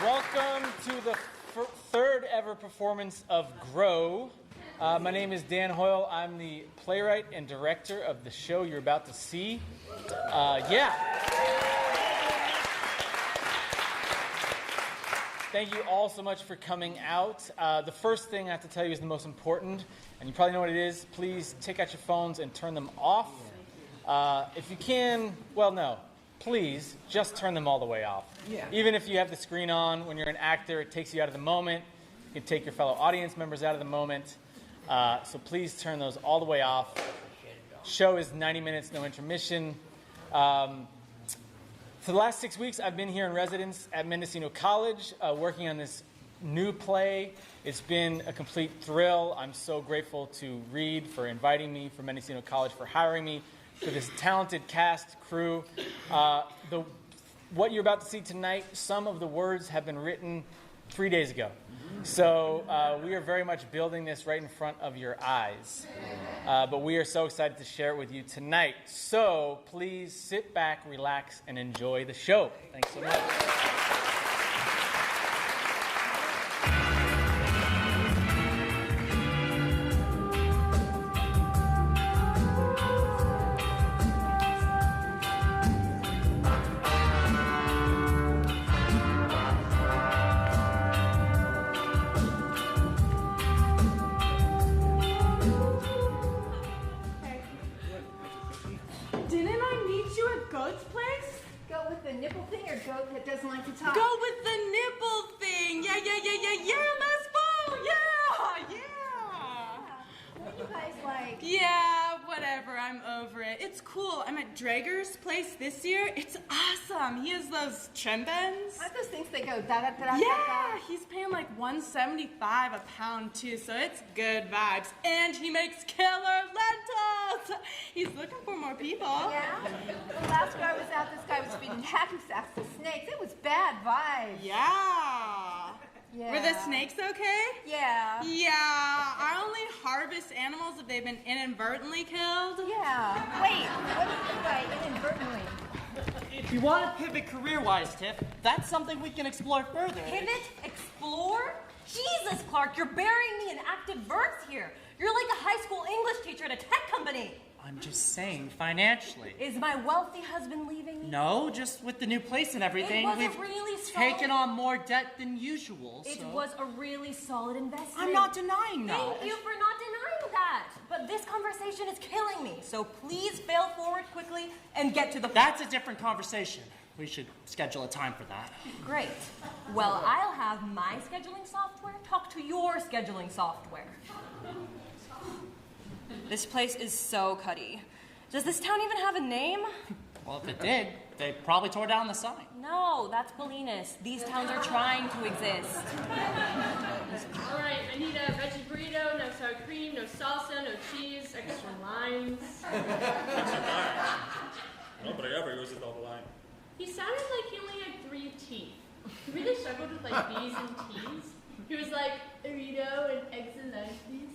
Welcome to the third ever performance of Grow. My name is Dan Hoyle. I'm the playwright and director of the show you're about to see. Thank you all so much for coming out. The first thing I have to tell you is the most important, and you probably know what it is. Please take out your phones and turn them off. If you can, well, no. Please, just turn them all the way off. Yeah. Even if you have the screen on, when you're an actor, it takes you out of the moment. You can take your fellow audience members out of the moment. So please turn those all the way off. Show is 90 minutes, no intermission. For the last 6 weeks, I've been here in residence at Mendocino College, working on this new play. It's been a complete thrill. I'm so grateful to Reid for inviting me, for Mendocino College for hiring me, for this talented cast, crew. What you're about to see tonight, some of the words have been written 3 days ago. So we are very much building this right in front of your eyes. But we are so excited to share it with you tonight. So please sit back, relax, and enjoy the show. Thanks so much. Trembens? Aren't those things that go da-da-da-da-da? Yeah, he's paying like $1.75 a pound too, so it's good vibes. And he makes killer lentils! He's looking for more people. Yeah? The last guy was out, this guy was feeding hacky sacks to snakes. It was bad vibes. Yeah. Were the snakes okay? Yeah. Yeah, I only harvest animals if they've been inadvertently killed. Yeah. Wait, what do you mean by inadvertently? If you want to pivot career-wise, Tiff, that's something we can explore further. Pivot? Explore? Jesus, Clark, you're burying me in active verbs here. You're like a high school English teacher at a tech company. I'm just saying, financially. Is my wealthy husband leaving me? No, just with the new place and everything, we've really taken on more debt than usual. It was a really solid investment. I'm not denying that. Thank you for not denying that. But this conversation is killing me. So please fail forward quickly and get to the point. That's a different conversation. We should schedule a time for that. Great. Well, I'll have my scheduling software talk to your scheduling software. This place is so cutty. Does this town even have a name? Well, if it did, they probably tore down the sign. No, that's Bolinas. These towns are trying to exist. All right, I need a veggie burrito, no sour cream, no salsa, no cheese, extra limes. Extra lime? Nobody ever uses all the lime. He sounded like he only had 3 teeth. He really struggled with like B's and T's. He was like, burrito and eggs and please.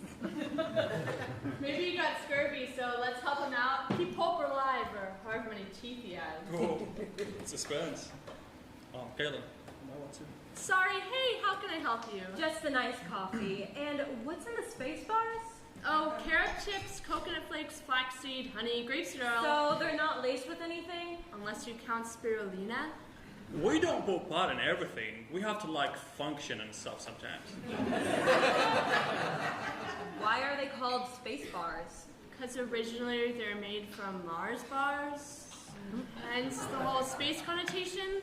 Maybe he got scurvy, so let's help him out. Keep hope alive, or however many teeth he has. Oh, suspense. KAITLYN, Sorry, hey, how can I help you? Just a nice coffee. And what's in the space bars? Oh, carrot chips, coconut flakes, flaxseed, honey, grapeseed oil. So they're not laced with anything? Unless you count spirulina. We don't put pot in everything. We have to like function and stuff sometimes. Why are they called space bars? Because originally they're made from Mars bars. Hence the whole space connotation.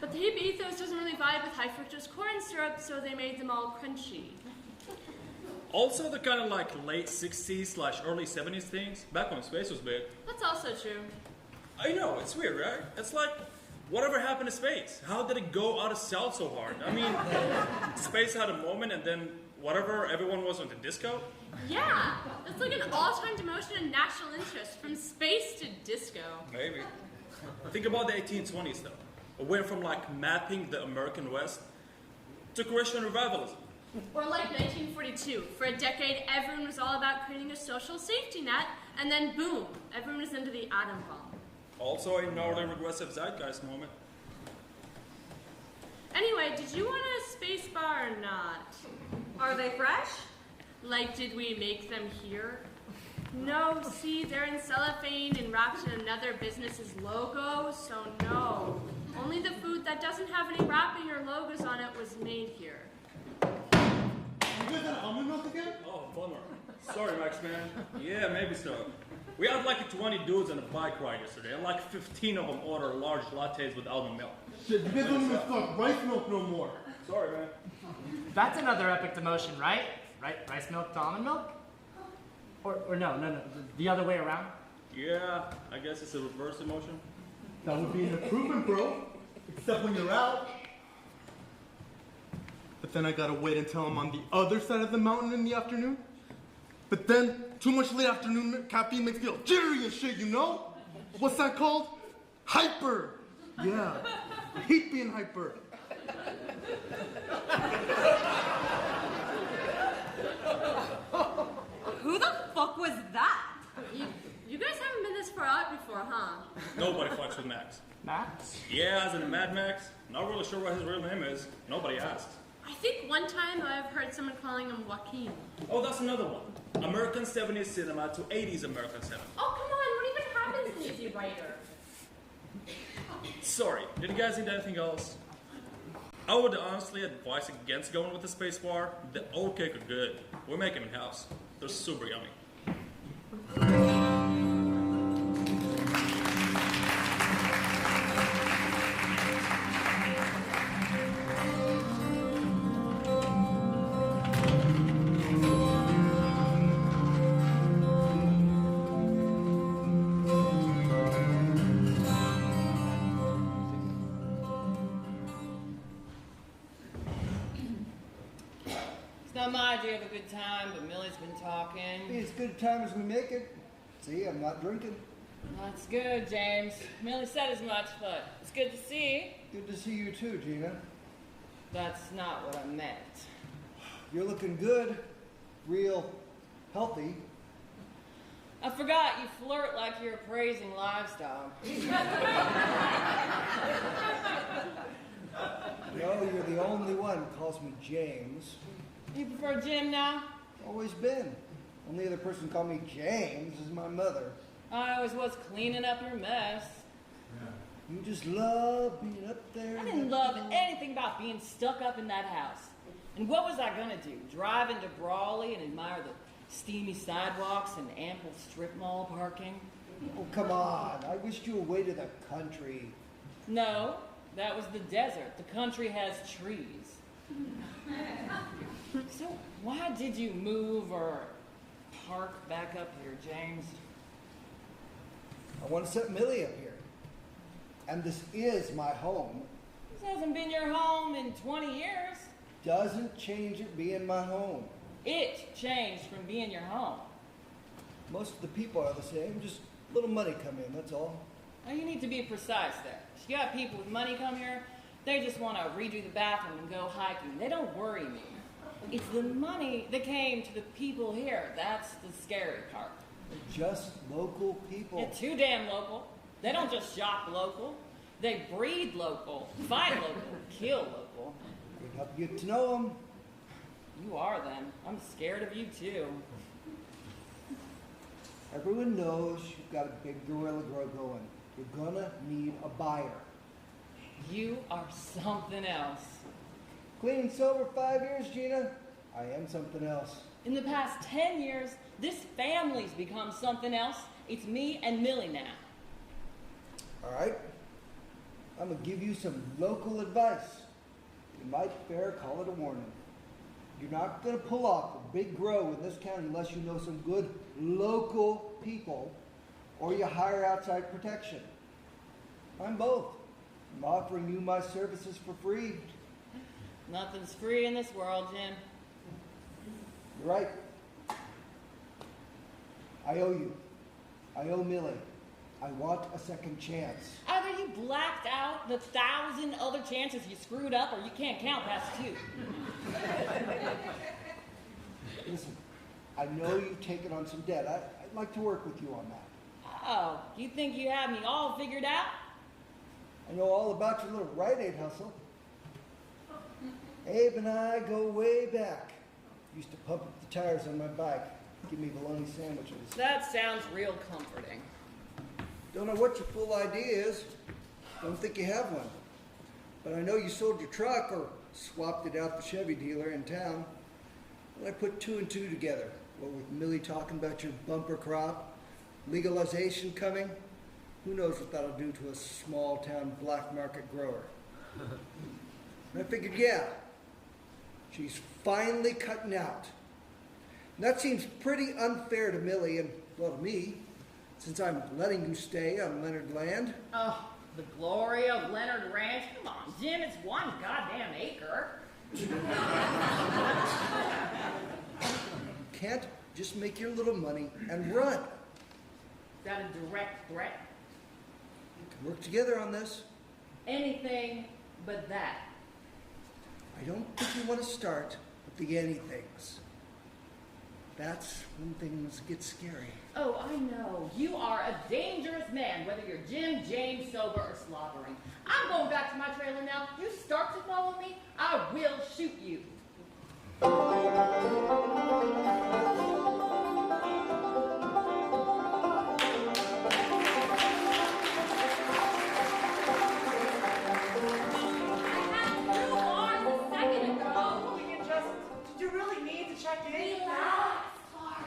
But the hip ethos doesn't really vibe with high fructose corn syrup, so they made them all crunchy. Also the kind of like late 60s/early 70s things, back when space was big. That's also true. I know, it's weird, right? It's like, whatever happened to space? How did it go out of style so hard? I mean, space had a moment and then whatever, everyone was on the disco? Yeah, it's like an all-time demotion in national interest, from space to disco. Maybe. Think about the 1820s though. It went from like mapping the American West to Christian revivalism. Or like 1942. For a decade, everyone was all about creating a social safety net, and then boom, everyone was into the atom bomb. Also a northern regressive zeitgeist moment. Anyway, Anyway, did you want a space bar or not? Are they fresh? Like, did we make them here? No, see, they're in cellophane and wrapped in another business's logo, so no. Only the food that doesn't have any wrapping or logos on it was made here. You guys had almond milk again? Oh, bummer. Sorry, Max, man. Yeah, maybe so. We had like 20 dudes on a bike ride yesterday, and like 15 of them ordered large lattes with almond milk. Shit, you guys don't even stock rice milk no more. Sorry, man. That's another epic demotion, right? Right? Rice milk to almond milk? Or no, the other way around? Yeah, I guess it's a reverse emotion. That would be an improvement, bro. Except when you're out. But then I gotta wait until I'm on the other side of the mountain in the afternoon. But then, too much late afternoon caffeine makes me feel jittery and shit, you know? What's that called? Hyper. Yeah. I hate being hyper. Who the fuck was that? You guys haven't been this far out before, huh? Nobody fucks with Max. Max? Yeah, as in Mad Max. Not really sure what his real name is. Nobody asked. I think one time I've heard someone calling him Joaquin. Oh, that's another one. American 70s cinema to 80s American cinema. Oh, come on, what even happens in Easy Rider? Sorry, did you guys need anything else? I would honestly advise against going with the space bar. The oat cake are good. We make them in-house. They're super yummy. It's not my idea of a good time, but Millie's been talking. Be as good a time as we make it. See, I'm not drinking. That's good, James. Millie said as much, but it's good to see. Good to see you too, Gina. That's not what I meant. You're looking good. Real healthy. I forgot you flirt like you're praising livestock. No, you're the only one who calls me James. You prefer Jim now? Always been. Only other person called me James is my mother. I always was cleaning up your mess. You just love being up there. I didn't love anything about being stuck up in that house. And what was I gonna do? Drive into Brawley and admire the steamy sidewalks and ample strip mall parking? Oh, come on. I wished you away to the country. No, that was the desert. The country has trees. So why did you move or park back up here, James? I want to set Millie up here. And this is my home. This hasn't been your home in 20 years. Doesn't change it being my home. It changed from being your home. Most of the people are the same, just a little money come in, that's all. Now you need to be precise there. If you got people with money come here, they just want to redo the bathroom and go hiking. They don't worry me. It's the money that came to the people here. That's the scary part. They're just local people. They're too damn local. They don't just shop local. They breed local, fight local, kill local. We'd help you get to know them. You are them. I'm scared of you too. Everyone knows you've got a big gorilla grow going. You're gonna need a buyer. You are something else. Clean and sober 5 years, Gina. I am something else. In the past 10 years, this family's become something else. It's me and Millie now. All right. I'm gonna give you some local advice. You might fair call it a warning. You're not gonna pull off a big grow in this county unless you know some good local people or you hire outside protection. I'm both. I'm offering you my services for free. Nothing's free in this world, Jim. You're right. I owe you. I owe Millie. I want a second chance. Either you blacked out the 1,000 other chances you screwed up, or you can't count past 2. Listen, I know you've taken on some debt. I'd like to work with you on that. Oh, you think you have me all figured out? I know all about your little Rite Aid hustle. Abe and I go way back. Used to pump up the tires on my bike. Give me bologna sandwiches. That sounds real comforting. Don't know what your full ID is. Don't think you have one. But I know you sold your truck or swapped it out the Chevy dealer in town. Well, I put 2 and 2 together. What with Millie talking about your bumper crop, legalization coming, who knows what that'll do to a small town black market grower. And I figured, yeah, she's finally cutting out. And that seems pretty unfair to Millie and, well, to me, since I'm letting you stay on Leonard land. Oh, the glory of Leonard Ranch. Come on, Jim, it's 1 goddamn acre. Can't just make your little money and run. Is that a direct threat? We can work together on this. Anything but that. I don't think you want to start with the anythings. That's when things get scary. Oh, I know. You are a dangerous man, whether you're Jim, James, sober, or slobbering. I'm going back to my trailer now. You start to follow me, I will shoot you.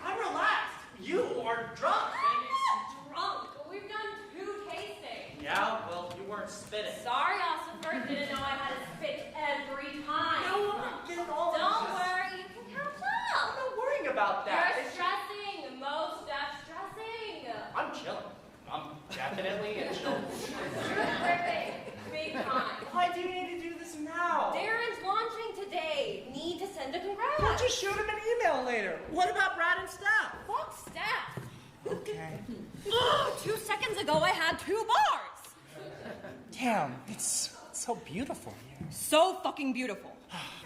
I'm relaxed. You are drunk. Drunk? We've done 2 tastings. Yeah, well, you weren't spitting. Sorry, Ossifer. Didn't know I had to spit every time. No, I'm not getting all of Don't this. worry, you can catch up. I'm not worrying about that. You're stressing. Most stressing. I'm chilling. I'm definitely a chill. You're tripping. Big time. Why do you need to do this now? Darren's launching today. Need to send a congrats. Why don't you shoot him an email later? What about Brad and Steph? Fuck Steph. Okay. 2 seconds ago, I had 2 bars. Damn, it's so beautiful here. So fucking beautiful.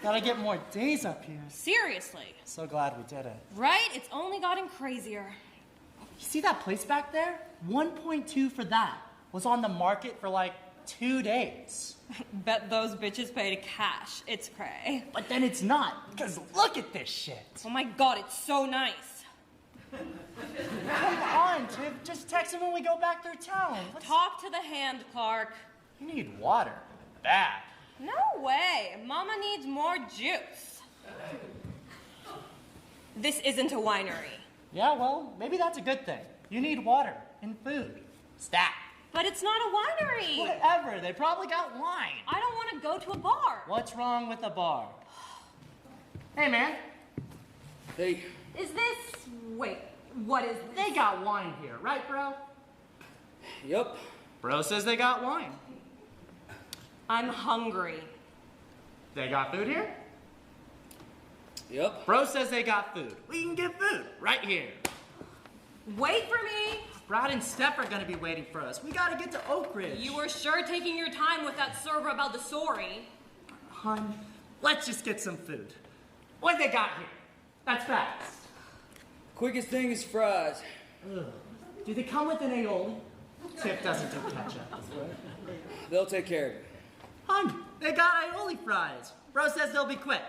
Gotta get more days up here. Seriously. So glad we did it. Right? It's only gotten crazier. You see that place back there? 1.2 for that. Was on the market for like 2 days. Bet those bitches paid cash. It's cray. But then it's not, because look at this shit. Oh my god, it's so nice. Come on, Tiff. Just text him when we go back through town. Talk to the hand, Clark. You need water. Bad. No way. Mama needs more juice. This isn't a winery. Yeah, well, maybe that's a good thing. You need water and food. Stat. But it's not a winery. Whatever. They probably got wine. I don't want to go to a bar. What's wrong with a bar? Hey, man. Hey. Is this... Wait, what is this? They got wine here, right, bro? Yep. Bro says they got wine. I'm hungry. They got food here? Yep. Bro says they got food. We can get food right here. Wait for me. Brad and Steph are gonna be waiting for us. We gotta get to Oak Ridge. You were sure taking your time with that server about the sorry. Hun, let's just get some food. What they got here? That's fast. Quickest thing is fries. Ugh. Do they come with an aioli? Tiff doesn't do ketchup. They'll take care of it. Hun, they got aioli fries. Bro says they'll be quick.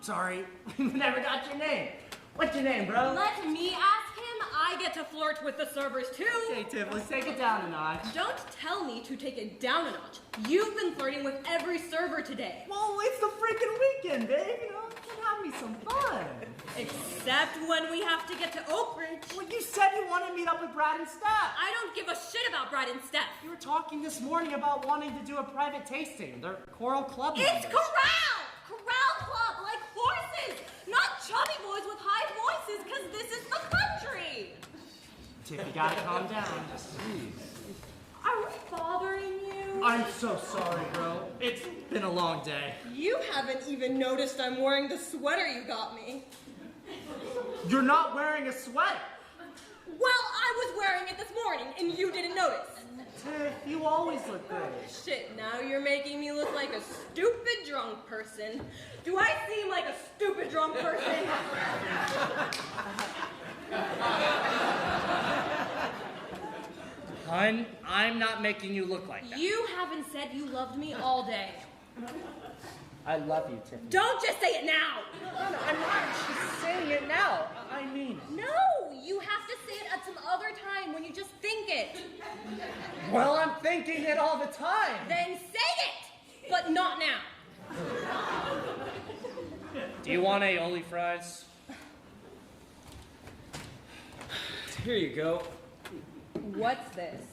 Sorry, we never got your name. What's your name, bro? Let me ask him. I get to flirt with the servers too. Okay, Tiff, let's take it down a notch. Don't tell me to take it down a notch. You've been flirting with every server today. Well, it's the freaking weekend, babe. You know, can have me some fun. Except when we have to get to Oak Ridge. Well, you said you wanted to meet up with Brad and Steph. I don't give a shit about Brad and Steph. You were talking this morning about wanting to do a private tasting. They're Coral Club It's members. Corral! Corral Club, like horses! Not chubby boys with high voices, because this is the country! Tiff, you gotta calm down. Are we bothering you? I'm so sorry, bro. It's been a long day. You haven't even noticed I'm wearing the sweater you got me. You're not wearing a sweater. Well, I was wearing it this morning, and you didn't notice. Tiff, you always look good. Shit, now you're making me look like a stupid drunk person. Do I seem like a stupid drunk person? Hun, I'm not making you look like that. You haven't said you loved me all day. I love you, Tiffany. Don't just say it now! No, I'm not just saying it now. I mean it. No! You have to say it at some other time when you just think it. Well, I'm thinking it all the time. Then say it! But not now. Do you want aioli fries? Here you go. What's this?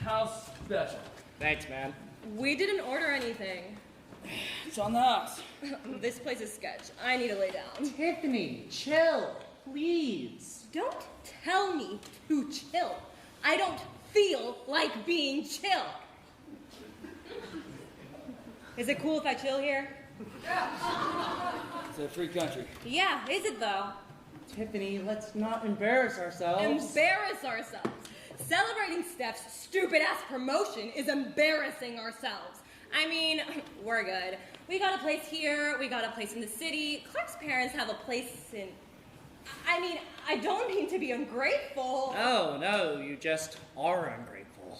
House special. Thanks, man. We didn't order anything. It's on the house. This place is sketch. I need to lay down. Tiffany, chill, please. Don't tell me to chill. I don't feel like being chill. Is it cool if I chill here? It's a free country. Yeah, is it though? Tiffany, let's not embarrass ourselves. Embarrass ourselves. Celebrating Steph's stupid-ass promotion is embarrassing ourselves. I mean, we're good. We got a place here, we got a place in the city. Clark's parents have a place in... I mean, I don't mean to be ungrateful. No, you just are ungrateful.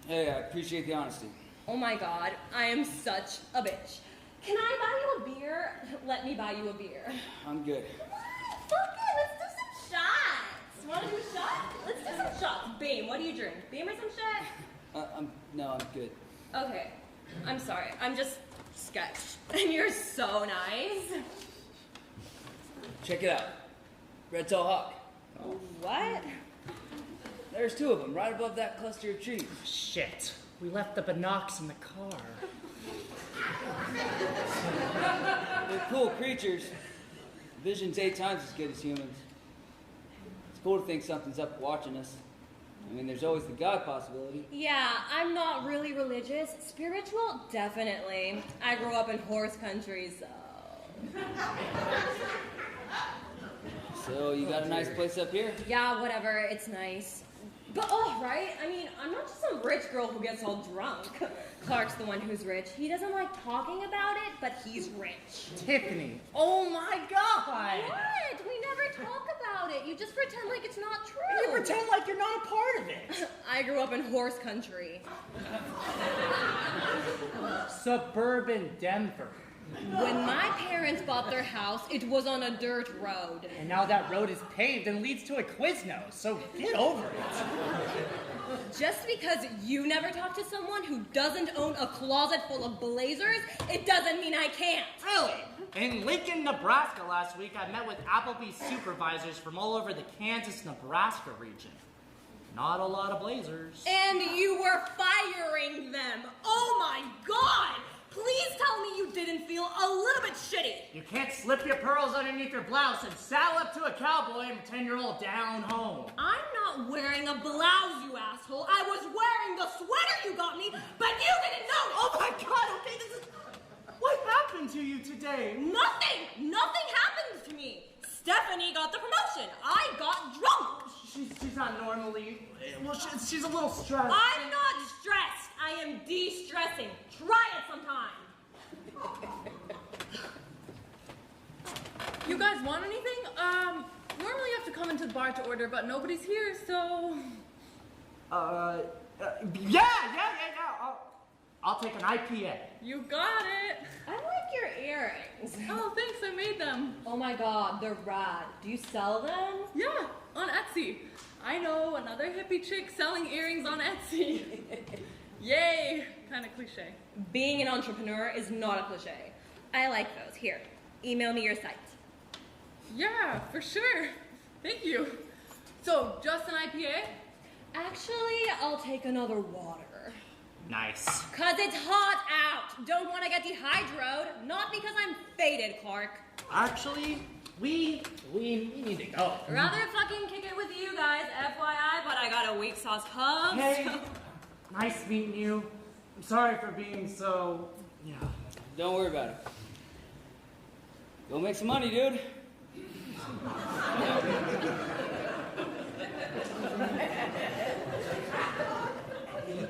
Hey, I appreciate the honesty. Oh my god, I am such a bitch. Can I buy you a beer? Let me buy you a beer. I'm good. Fuck it, let's do some shots. Wanna do a shot? Let's do some shots. Beam, what do you drink? Beam or some shit? No, I'm good. Okay, I'm sorry. I'm just sketched. And you're so nice. Check it out. Red-tailed hawk. What? There's two of them right above that cluster of trees. Shit. We left the binocs in the car. They're cool creatures. Vision's 8 times as good as humans. It's cool to think something's up watching us. I mean, there's always the God possibility. Yeah, I'm not really religious. Spiritual, definitely. I grew up in horse country, so... So, you got a nice place up here? Yeah, whatever, it's nice. But, oh, right? I mean, I'm not just some rich girl who gets all drunk. Clark's the one who's rich. He doesn't like talking about it, but he's rich. Tiffany, oh my god! What? We never talk about it. You just pretend like it's not true. You pretend like you're not a part of it. I grew up in horse country. Suburban Denver. When my parents bought their house, it was on a dirt road. And now that road is paved and leads to a Quiznos, so get over it. Just because you never talk to someone who doesn't own a closet full of blazers, it doesn't mean I can't. Really? In Lincoln, Nebraska last week, I met with Applebee's supervisors from all over the Kansas-Nebraska region. Not a lot of blazers. And you were firing them. Oh my God! Please tell me you didn't feel a little bit shitty. You can't slip your pearls underneath your blouse and saddle up to a cowboy and pretend you're all down home. I'm not wearing a blouse, you asshole. I was wearing the sweater you got me, but you didn't notice. Oh my God, okay, this is... What happened to you today? Nothing! Nothing happened to me. Stephanie got the promotion. I got drunk. She's not normally... Well, she's a little stressed. I'm not stressed. I am de-stressing. Try it sometime. You guys want anything? Normally you have to come into the bar to order, but nobody's here, so... Yeah. I'll take an IPA. You got it. I like your earrings. Oh, thanks, I made them. Oh my God, they're rad. Do you sell them? Yeah, on Etsy. I know another hippie chick selling earrings on Etsy. Yay, kind of cliche. Being an entrepreneur is not a cliche. I like those. Here, email me your site. Yeah, for sure. Thank you. So, just an IPA? Actually, I'll take another water. Nice. Cause it's hot out. Don't want to get dehydrated. Not because I'm faded, Clark. Actually, we need to go. Rather fucking kick it with you guys, FYI, but I got a weak sauce hub. Hey, nice meeting you. I'm sorry for being so... Yeah. Don't worry about it. Go make some money, dude.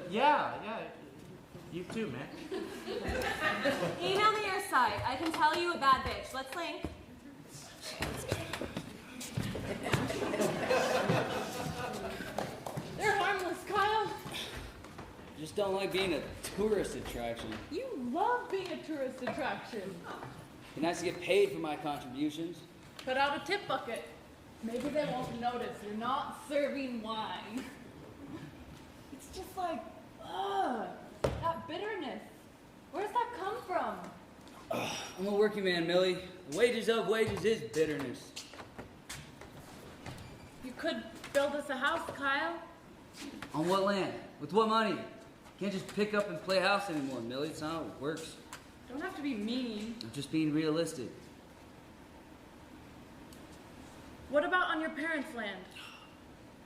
Yeah. You too, man. Email me your site. I can tell you a bad bitch. Let's link. They're harmless, Kyle. Just don't like being a tourist attraction. You love being a tourist attraction. Be nice to get paid for my contributions. Put out a tip bucket. Maybe they won't notice you're not serving wine. It's just like, ugh, that bitterness. Where's that come from? I'm a working man, Millie. The wages of wages is bitterness. You could build us a house, Kyle. On what land? With what money? Can't just pick up and play house anymore, Millie. It's not how it works. Don't have to be mean. I'm just being realistic. What about on your parents' land?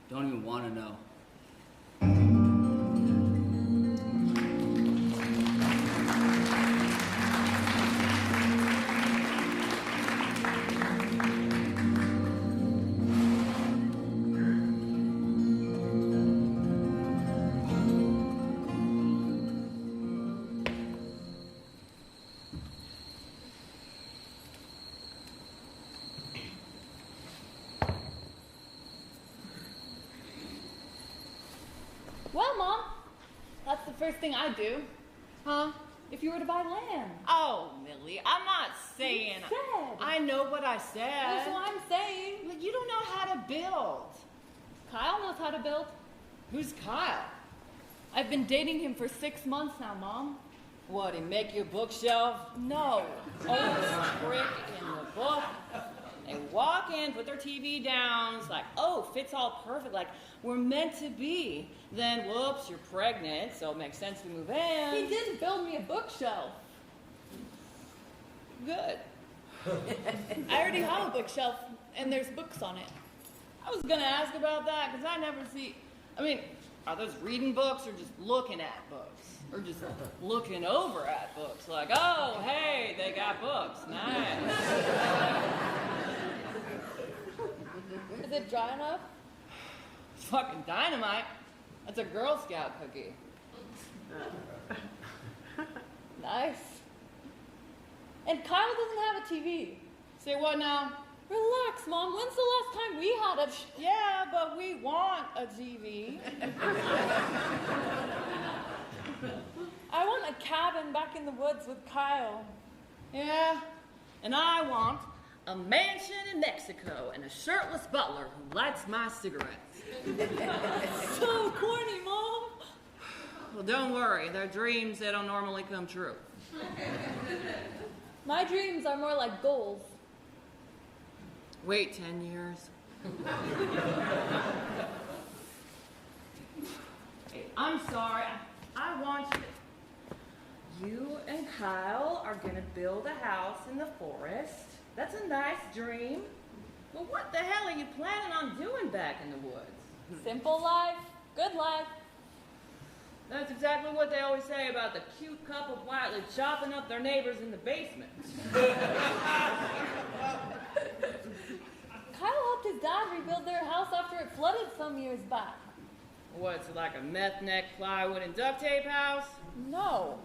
Don't even want to know. Well, Mom, that's the first thing I'd do. Huh? If you were to buy land. Oh, Millie, I'm not saying. You said. I know what I said. That's what I'm saying. But you don't know how to build. Kyle knows how to build. Who's Kyle? I've been dating him for 6 months now, Mom. What, he make you a bookshelf? No. Oldest brick in the book. They walk in, put their TV down. It's like, oh, fits all perfect. Like, we're meant to be. Then, whoops, you're pregnant, so it makes sense to move in. He did build me a bookshelf. Good. I already have a bookshelf, and there's books on it. I was gonna ask about that, because I never see, I mean, are those reading books or just looking at books? Or just looking over at books? Like, oh, hey, they got books. Nice. Is it dry enough? It's fucking dynamite. That's a Girl Scout cookie. Nice. And Kyle doesn't have a TV. Say what now? Relax, Mom. When's the last time we had a... Yeah, but we want a TV. I want a cabin back in the woods with Kyle. Yeah, and I want a mansion in Mexico and a shirtless butler who lights my cigarettes. So corny, Mom. Well, don't worry. They're dreams that don't normally come true. My dreams are more like goals. Wait 10 years. Hey, I'm sorry. I want you to... You and Kyle are gonna build a house in the forest. That's a nice dream. But what the hell are you planning on doing back in the woods? Simple life, good life. That's exactly what they always say about the cute couple quietly chopping up their neighbors in the basement. Kyle helped his dad rebuild their house after it flooded some years back. What's it, like a meth neck, plywood, and duct tape house? No.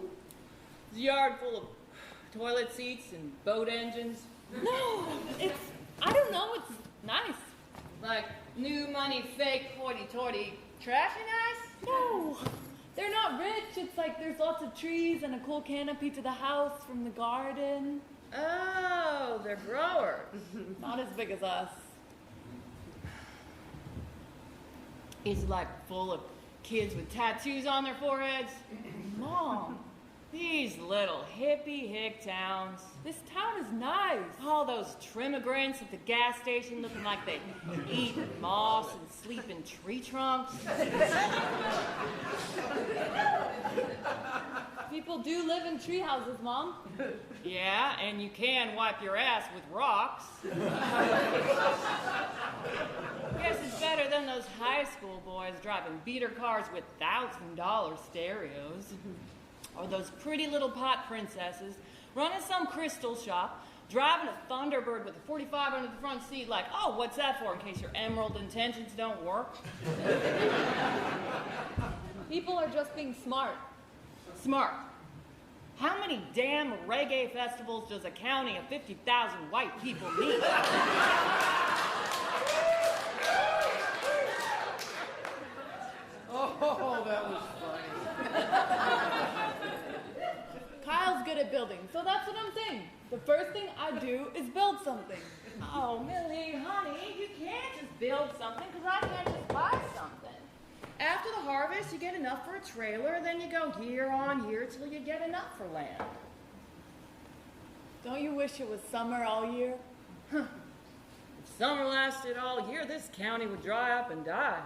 It's a yard full of toilet seats and boat engines? No, it's, I don't know, it's nice. Like new money, fake, hoity-toity, trashy nice? No, they're not rich. It's like there's lots of trees and a cool canopy to the house from the garden. Oh, they're growers. Not as big as us. Is it like full of kids with tattoos on their foreheads? Mom, these little hippie hick towns. this town is nice. All those trimmigrants at the gas station looking like they eat moss and sleep in tree trunks. People do live in tree houses, Mom. Yeah, and you can wipe your ass with rocks. Guess it's better than those high school boys driving beater cars with $1,000 stereos. Or those pretty little pot princesses running some crystal shop, driving a Thunderbird with a 45 under the front seat like, oh, what's that for, in case your emerald intentions don't work? People are just being smart. Smart. How many damn reggae festivals does a county of 50,000 white people need? Oh, that was funny. good at building, so that's what I'm saying. The first thing I do is build something. Oh, Millie, honey, you can't just build something because I can't just buy something. After the harvest, you get enough for a trailer, then you go year on year till you get enough for land. Don't you wish it was summer all year? Huh. If summer lasted all year, this county would dry up and die.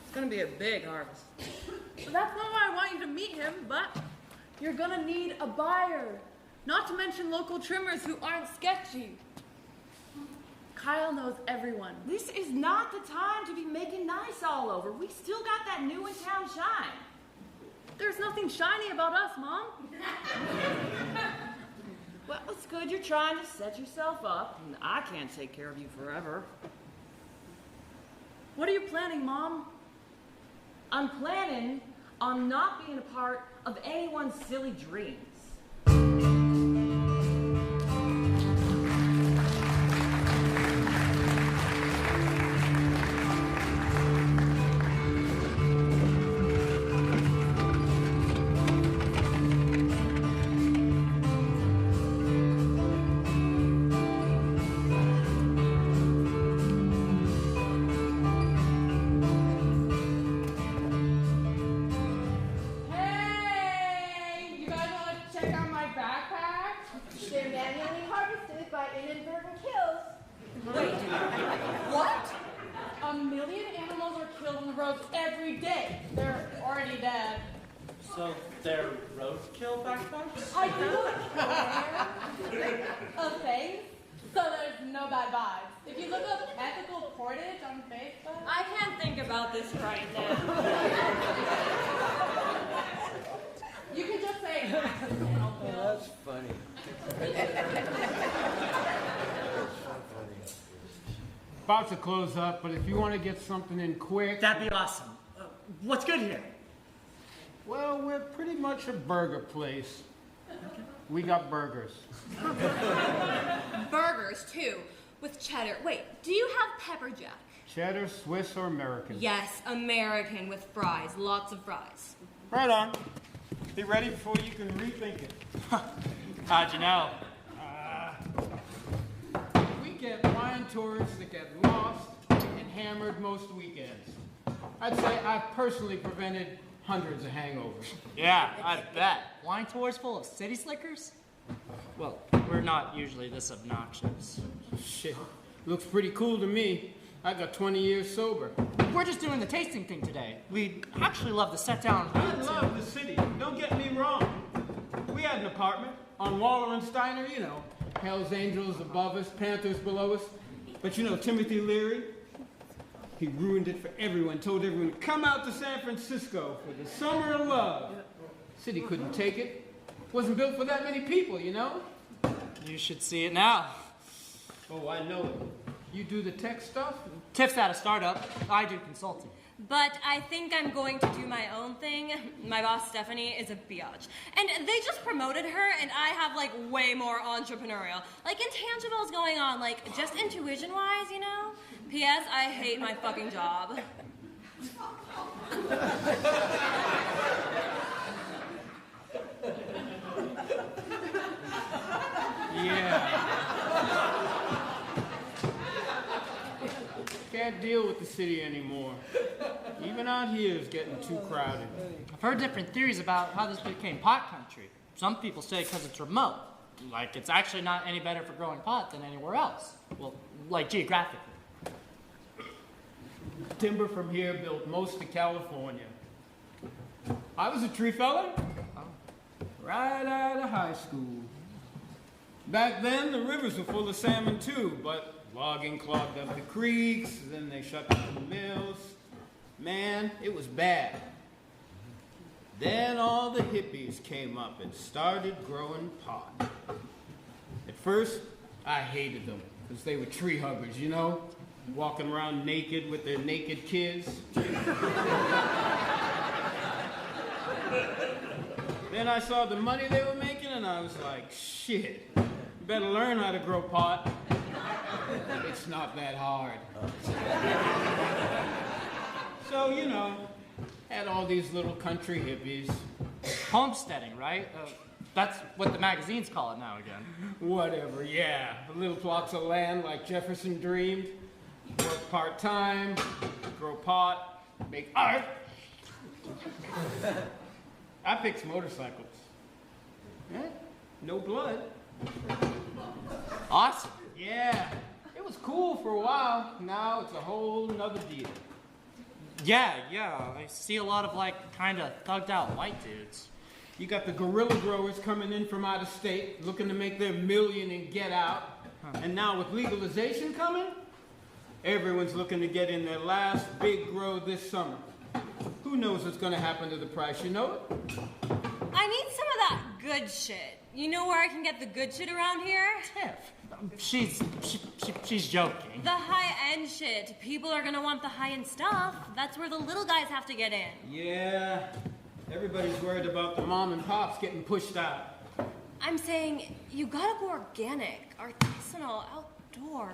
It's gonna be a big harvest. So that's not why I want you to meet him, but you're gonna need a buyer. Not to mention local trimmers who aren't sketchy. Kyle knows everyone. This is not the time to be making nice all over. We still got that new in town shine. There's nothing shiny about us, Mom. Well, it's good you're trying to set yourself up, and I can't take care of you forever. What are you planning, Mom? I'm planning on not being a part of anyone's silly dreams. So they're roadkill backpacks? I do a thing, so there's no bad vibes. If you look up ethical portage on Facebook. I can't think about this right now. You can just say That's funny. About to close up, but if you want to get something in quick... That'd be awesome. What's good here? Well, we're pretty much a burger place. We got burgers. Burgers, too, with cheddar. Wait, do you have pepper jack? Cheddar, Swiss, or American? Yes, American with fries. Lots of fries. Right on. Be ready before you can rethink it. How'd you know? We get wine tourists that get lost and hammered most weekends. I'd say I've personally prevented hundreds of hangovers. Yeah, I bet. Wine tours full of city slickers? Well, we're not usually this obnoxious. Shit, looks pretty cool to me. I got 20 years sober. We're just doing the tasting thing today. We'd actually love to sit down. I love the city, don't get me wrong. We had an apartment on Waller and Steiner, you know, Hell's Angels above us, Panthers below us. But you know Timothy Leary? He ruined it for everyone, told everyone to come out to San Francisco for the summer of love. City couldn't take it. Wasn't built for that many people, you know? You should see it now. Oh, I know it. You do the tech stuff? Tiff's at a startup. I do consulting. But I think I'm going to do my own thing. My boss, Stephanie, is a biatch. And they just promoted her, and I have, like, way more entrepreneurial. Like, intangibles going on, like, just intuition-wise, you know? P.S. I hate my fucking job. Yeah. Can't deal with the city anymore. Even out here is getting too crowded. I've heard different theories about how this became pot country. Some people say because it's remote. Like it's actually not any better for growing pot than anywhere else. Well, like geographically. Timber from here built most of California. I was a tree feller right out of high school. Back then, the rivers were full of salmon too, but logging clogged up the creeks, then they shut down the mills. Man, it was bad. Then all the hippies came up and started growing pot. At first, I hated them, because they were tree huggers, you know? Walking around naked with their naked kids. Then I saw the money they were making, and I was like, shit, better learn how to grow pot. It's not that hard. So, you know, Had all these little country hippies. Homesteading, right? That's what the magazines call it now again. Whatever, yeah. The little plots of land like Jefferson dreamed. Work part-time, grow pot, make art. I fix motorcycles. Eh? No blood. Awesome. Yeah. It was cool for a while. Now it's a whole nother deal. Yeah. I see a lot of like kind of thugged out white dudes. You got the guerrilla growers coming in from out of state, looking to make their million and get out. And now with legalization coming, everyone's looking to get in their last big grow this summer. Who knows what's going to happen to the price, you know it? I need some of that good shit. You know where I can get the good shit around here? Tiff, she's joking. The high-end shit. People are gonna want the high-end stuff. That's where the little guys have to get in. Yeah, everybody's worried about the mom and pops getting pushed out. I'm saying, you gotta go organic, artisanal, outdoor.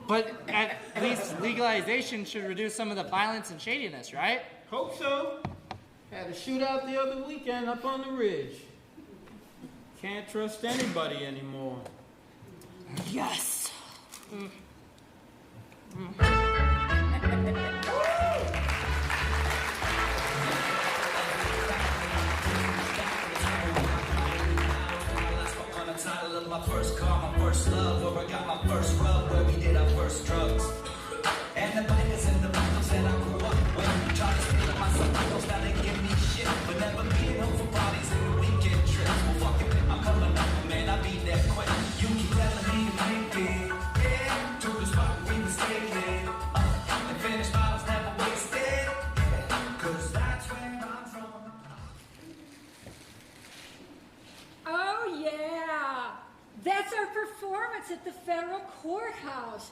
But at least legalization should reduce some of the violence and shadiness, right? Hope so. Had a shootout the other weekend up on the ridge. Can't trust anybody anymore. Yes. My first car, my first love, where I got my first rub, where we did our first drugs. And the bikers and the bikers that I grew up with. Try to steal my subtitles, now they give me shit. But never being home for parties and weekend trips. Well, fuck it, I'm coming up, man, I be that quick. You keep telling me to make it, yeah. To the spot where we was staying, and finished bottles never wasted, yeah. Cause that's where I'm from. Oh, yeah. That's our performance at the federal courthouse.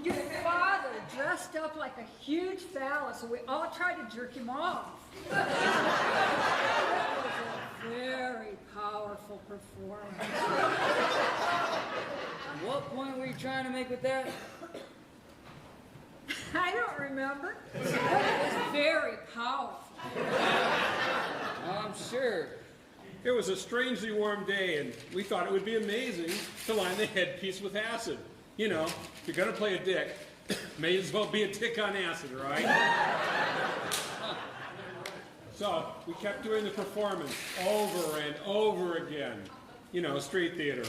Your father dressed up like a huge phallus, and we all tried to jerk him off. That was a very powerful performance. What point were you trying to make with that? I don't remember. But it was very powerful. I'm sure. It was a strangely warm day, and we thought it would be amazing to line the headpiece with acid. You know, if you're going to play a dick, may as well be a dick on acid, right? So we kept doing the performance over and over again. You know, street theater.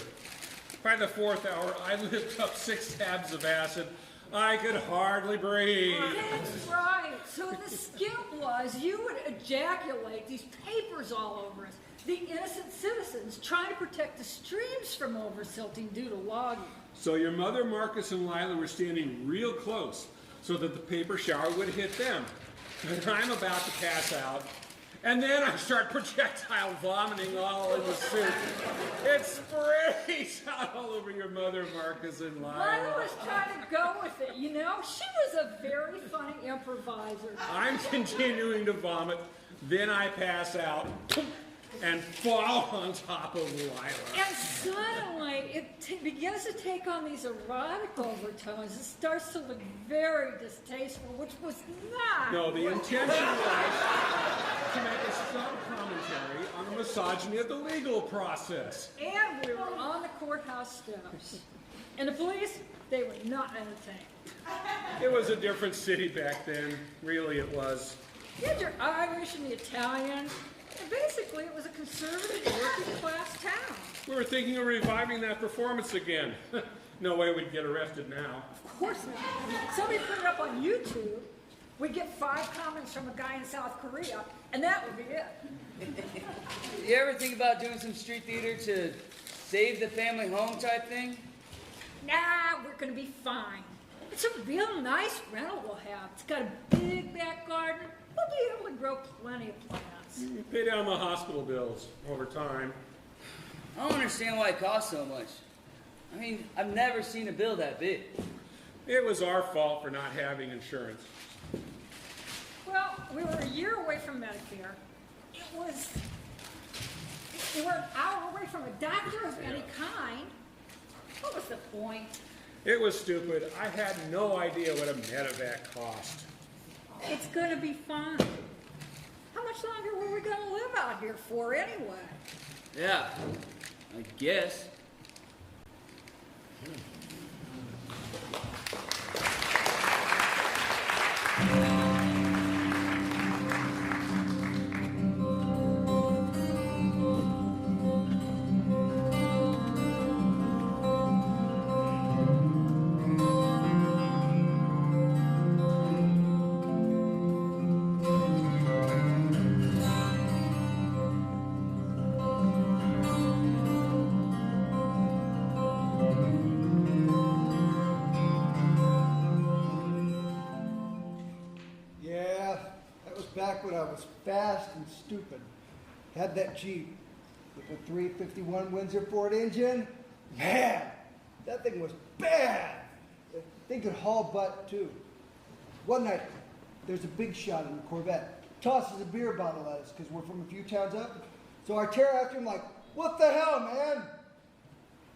By the 4th hour, I licked up 6 tabs of acid. I could hardly breathe. That's right. So the skit was you would ejaculate these papers all over us. The innocent citizens trying to protect the streams from oversilting due to logging. So your mother, Marcus, and Lila were standing real close so that the paper shower would hit them. And I'm about to pass out, and then I start projectile vomiting all in the soup. It sprays out all over your mother, Marcus, and Lila. Lila was trying to go with it, you know? She was a very funny improviser. I'm continuing to vomit, then I pass out and fall on top of Lila. And suddenly, it begins to take on these erotic overtones. It starts to look very distasteful, which was not. No, the intention was to make a sub-commentary on the misogyny of the legal process. And we were on the courthouse steps. And the police, they were not entertained. It was a different city back then. Really, it was. You had your Irish and the Italian. And basically, it was a conservative working-class town. We were thinking of reviving that performance again. No way we'd get arrested now. Of course not. Somebody put it up on YouTube. We'd get 5 comments from a guy in South Korea, and that would be it. You ever think about doing some street theater to save the family home type thing? Nah, we're going to be fine. It's a real nice rental we'll have. It's got a big back garden. We'll be able to grow plenty of plants. You pay down the hospital bills over time. I don't understand why it costs so much. I mean, I've never seen a bill that big. It was our fault for not having insurance. Well, we were a year away from Medicare. We were an hour away from a doctor of any kind. What was the point? It was stupid. I had no idea what a medevac cost. It's going to be fine. How much longer were we going to live out here for anyway? Yeah, I guess. Back when I was fast and stupid. Had that Jeep with the 351 Windsor Ford engine. Man, that thing was bad. The thing could haul butt too. One night, there's a big shot in the Corvette. Tosses a beer bottle at us because we're from a few towns up. So I tear after him like, what the hell, man?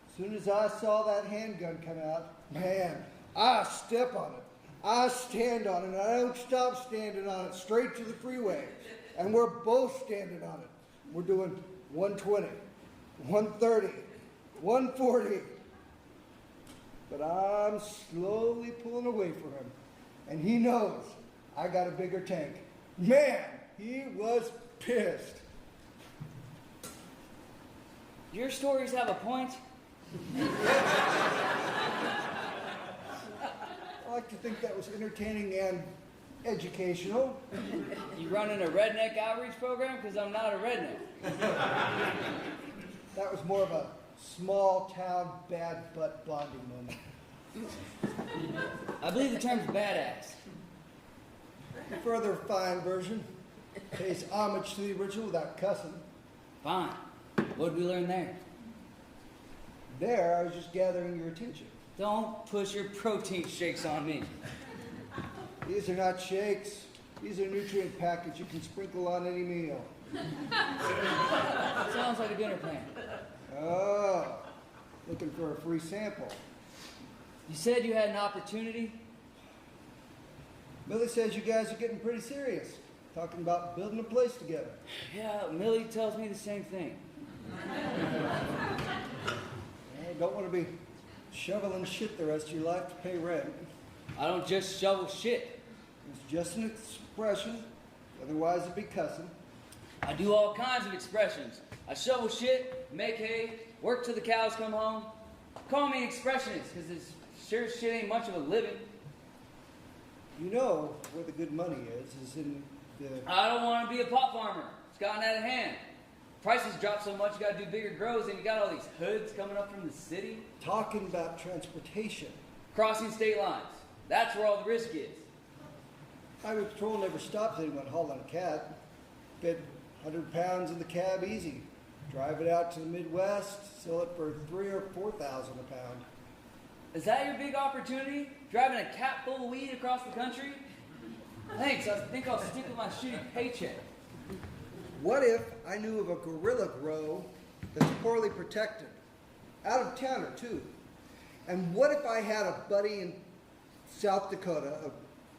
As soon as I saw that handgun come out, man, I step on it. I stand on it, and I don't stop standing on it, straight to the freeway. And we're both standing on it. We're doing 120, 130, 140. But I'm slowly pulling away from him. And he knows I got a bigger tank. Man, he was pissed. Your stories have a point. I like to think that was entertaining and educational. You running a redneck outreach program? Because I'm not a redneck. That was more of a small town bad butt bonding moment. I believe the term's badass. The further fine version pays homage to the original without cussing. Fine. What did we learn there? There, I was just gathering your attention. Don't push your protein shakes on me. These are not shakes. These are nutrient packets you can sprinkle on any meal. Sounds like a dinner plan. Oh, looking for a free sample. You said you had an opportunity? Millie says you guys are getting pretty serious. Talking about building a place together. Yeah, Millie tells me the same thing. I don't want to be shoveling shit the rest of your life to pay rent. I don't just shovel shit. It's just an expression. Otherwise it'd be cussing. I do all kinds of expressions. I shovel shit, make hay, work till the cows come home. Call me an expressionist, because this sure as shit ain't much of a living. You know where the good money is in the... I don't want to be a pot farmer. It's gotten out of hand. Prices drop so much, you got to do bigger grows, and you got all these hoods coming up from the city. Talking about transportation. Crossing state lines. That's where all the risk is. Highway Patrol never stops anyone hauling a cab. Fit 100 pounds in the cab easy. Drive it out to the Midwest, sell it for $3,000 or $4,000 a pound. Is that your big opportunity? Driving a cap full of weed across the country? Thanks, I think I'll stick with my shitty paycheck. What if I knew of a gorilla grow that's poorly protected? Out of towner, too. And what if I had a buddy in South Dakota, a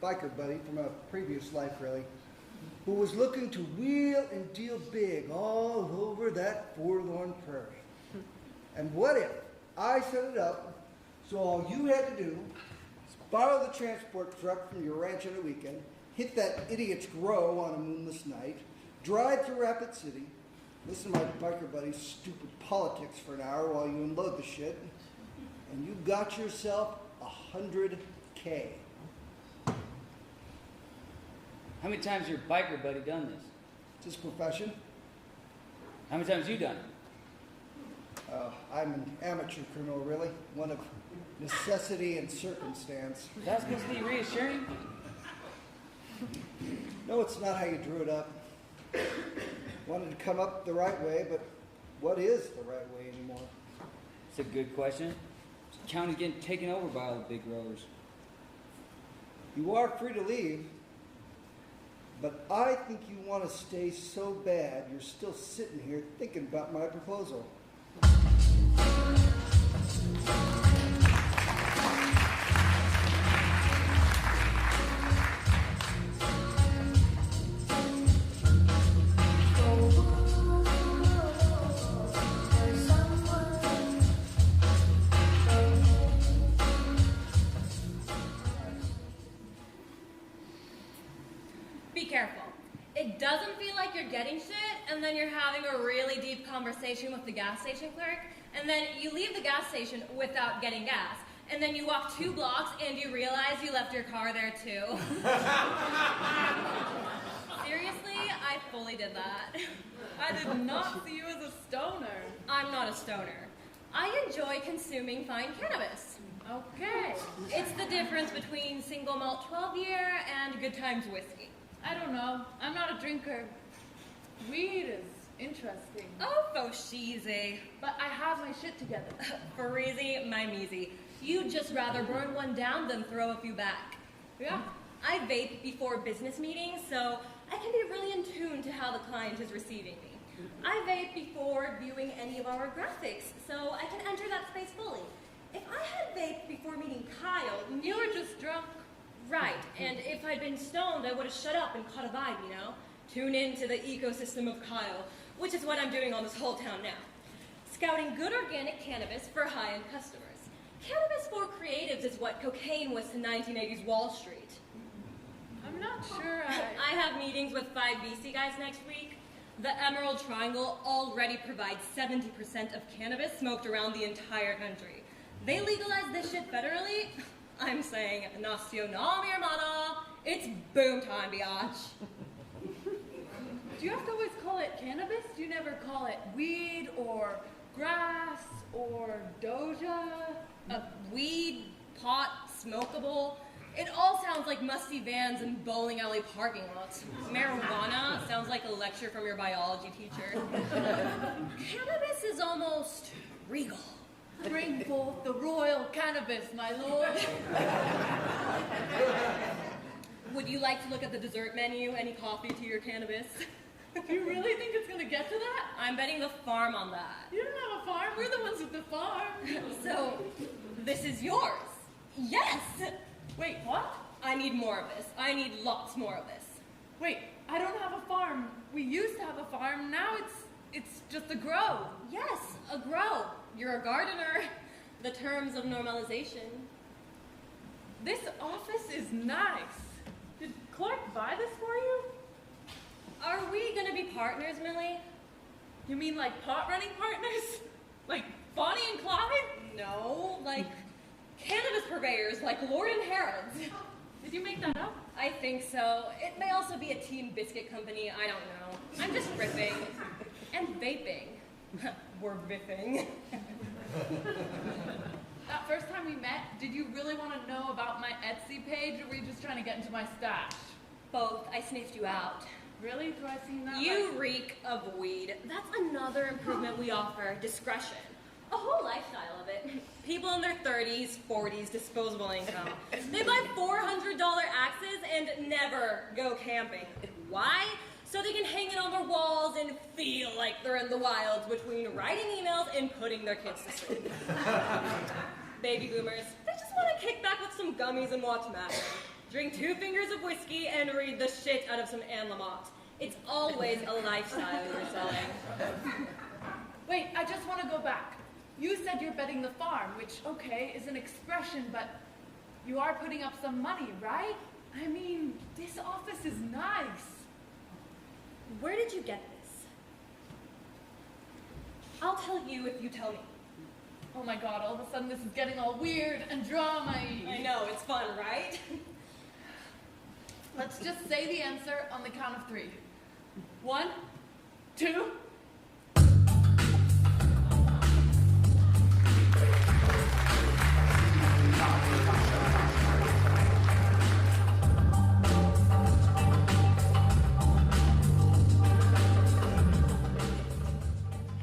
biker buddy from a previous life, really, who was looking to wheel and deal big all over that forlorn prairie? And what if I set it up so all you had to do is borrow the transport truck from your ranch on a weekend, hit that idiot's grow on a moonless night, drive through Rapid City, listen to my biker buddy's stupid politics for an hour while you unload the shit, and you got yourself $100K. How many times has your biker buddy done this? It's his profession. How many times have you done it? I'm an amateur criminal, really. One of necessity and circumstance. That's supposed to be reassuring? No, it's not how you drew it up. Wanted to come up the right way, but what is the right way anymore? It's a good question. The county's getting taken over by all the big growers. You are free to leave, but I think you want to stay so bad you're still sitting here thinking about my proposal. then you're having a really deep conversation with the gas station clerk, and then you leave the gas station without getting gas, and then you walk 2 blocks and you realize you left your car there too. Seriously, I fully did that. I did not see you as a stoner. I'm not a stoner. I enjoy consuming fine cannabis. Okay. It's the difference between single malt 12-year and good times whiskey. I don't know. I'm not a drinker. Weed is interesting. Oh, faux cheesy. But I have my shit together. Fareezy, my measy. You'd just rather burn one down than throw a few back. Yeah. I vape before business meetings, so I can be really in tune to how the client is receiving me. I vape before viewing any of our graphics, so I can enter that space fully. If I had vaped before meeting Kyle... You were just drunk. Right, and if I'd been stoned, I would have shut up and caught a vibe, you know? Tune into the ecosystem of Kyle, which is what I'm doing on this whole town now. Scouting good organic cannabis for high-end customers. Cannabis for creatives is what cocaine was to 1980s Wall Street. I'm not sure I have meetings with 5 VC guys next week. The Emerald Triangle already provides 70% of cannabis smoked around the entire country. They legalized this shit federally. I'm saying, nacional, mi hermana. It's boom time, biatch. Do you have to always call it cannabis? Do you never call it weed or grass or doja? Weed, pot, smokable. It all sounds like musty vans and bowling alley parking lots. Marijuana sounds like a lecture from your biology teacher. Cannabis is almost regal. Bring forth the royal cannabis, my lord. Would you like to look at the dessert menu? Any coffee to your cannabis? Do you really think it's gonna get to that? I'm betting the farm on that. You don't have a farm. We're the ones with the farm. So, this is yours. Yes! Wait, what? I need more of this. I need lots more of this. Wait, I don't have a farm. We used to have a farm. Now it's just a grow. Yes, a grow. You're a gardener. The terms of normalization. This office is nice. Did Clark buy this for you? Are we gonna be partners, Millie? You mean like pot running partners? Like Bonnie and Clyde? No, like cannabis purveyors, like Lord and Harrods. Did you make that up? I think so. It may also be a team biscuit company, I don't know. I'm just riffing. And vaping. We're biffing. That first time we met, did you really want to know about my Etsy page, or were you just trying to get into my stash? Both. I sniffed you out. Really? Do I seem that You reek of weed. That's another improvement we offer. Discretion. A whole lifestyle of it. People in their 30s, 40s, disposable income. They buy $400 axes and never go camping. Why? So they can hang it on their walls and feel like they're in the wilds between writing emails and putting their kids to sleep. Baby boomers, they just want to kick back with some gummies and watch Mad Men. Drink 2 fingers of whiskey and read the shit out of some Anne Lamott. It's always a lifestyle you're selling. Wait, I just want to go back. You said you're betting the farm, which, okay, is an expression, but you are putting up some money, right? I mean, this office is nice. Where did you get this? I'll tell you if you tell me. Oh my god, all of a sudden this is getting all weird and drama-y. I know, it's fun, right? Let's just say the answer on the count of 3. 1, 2...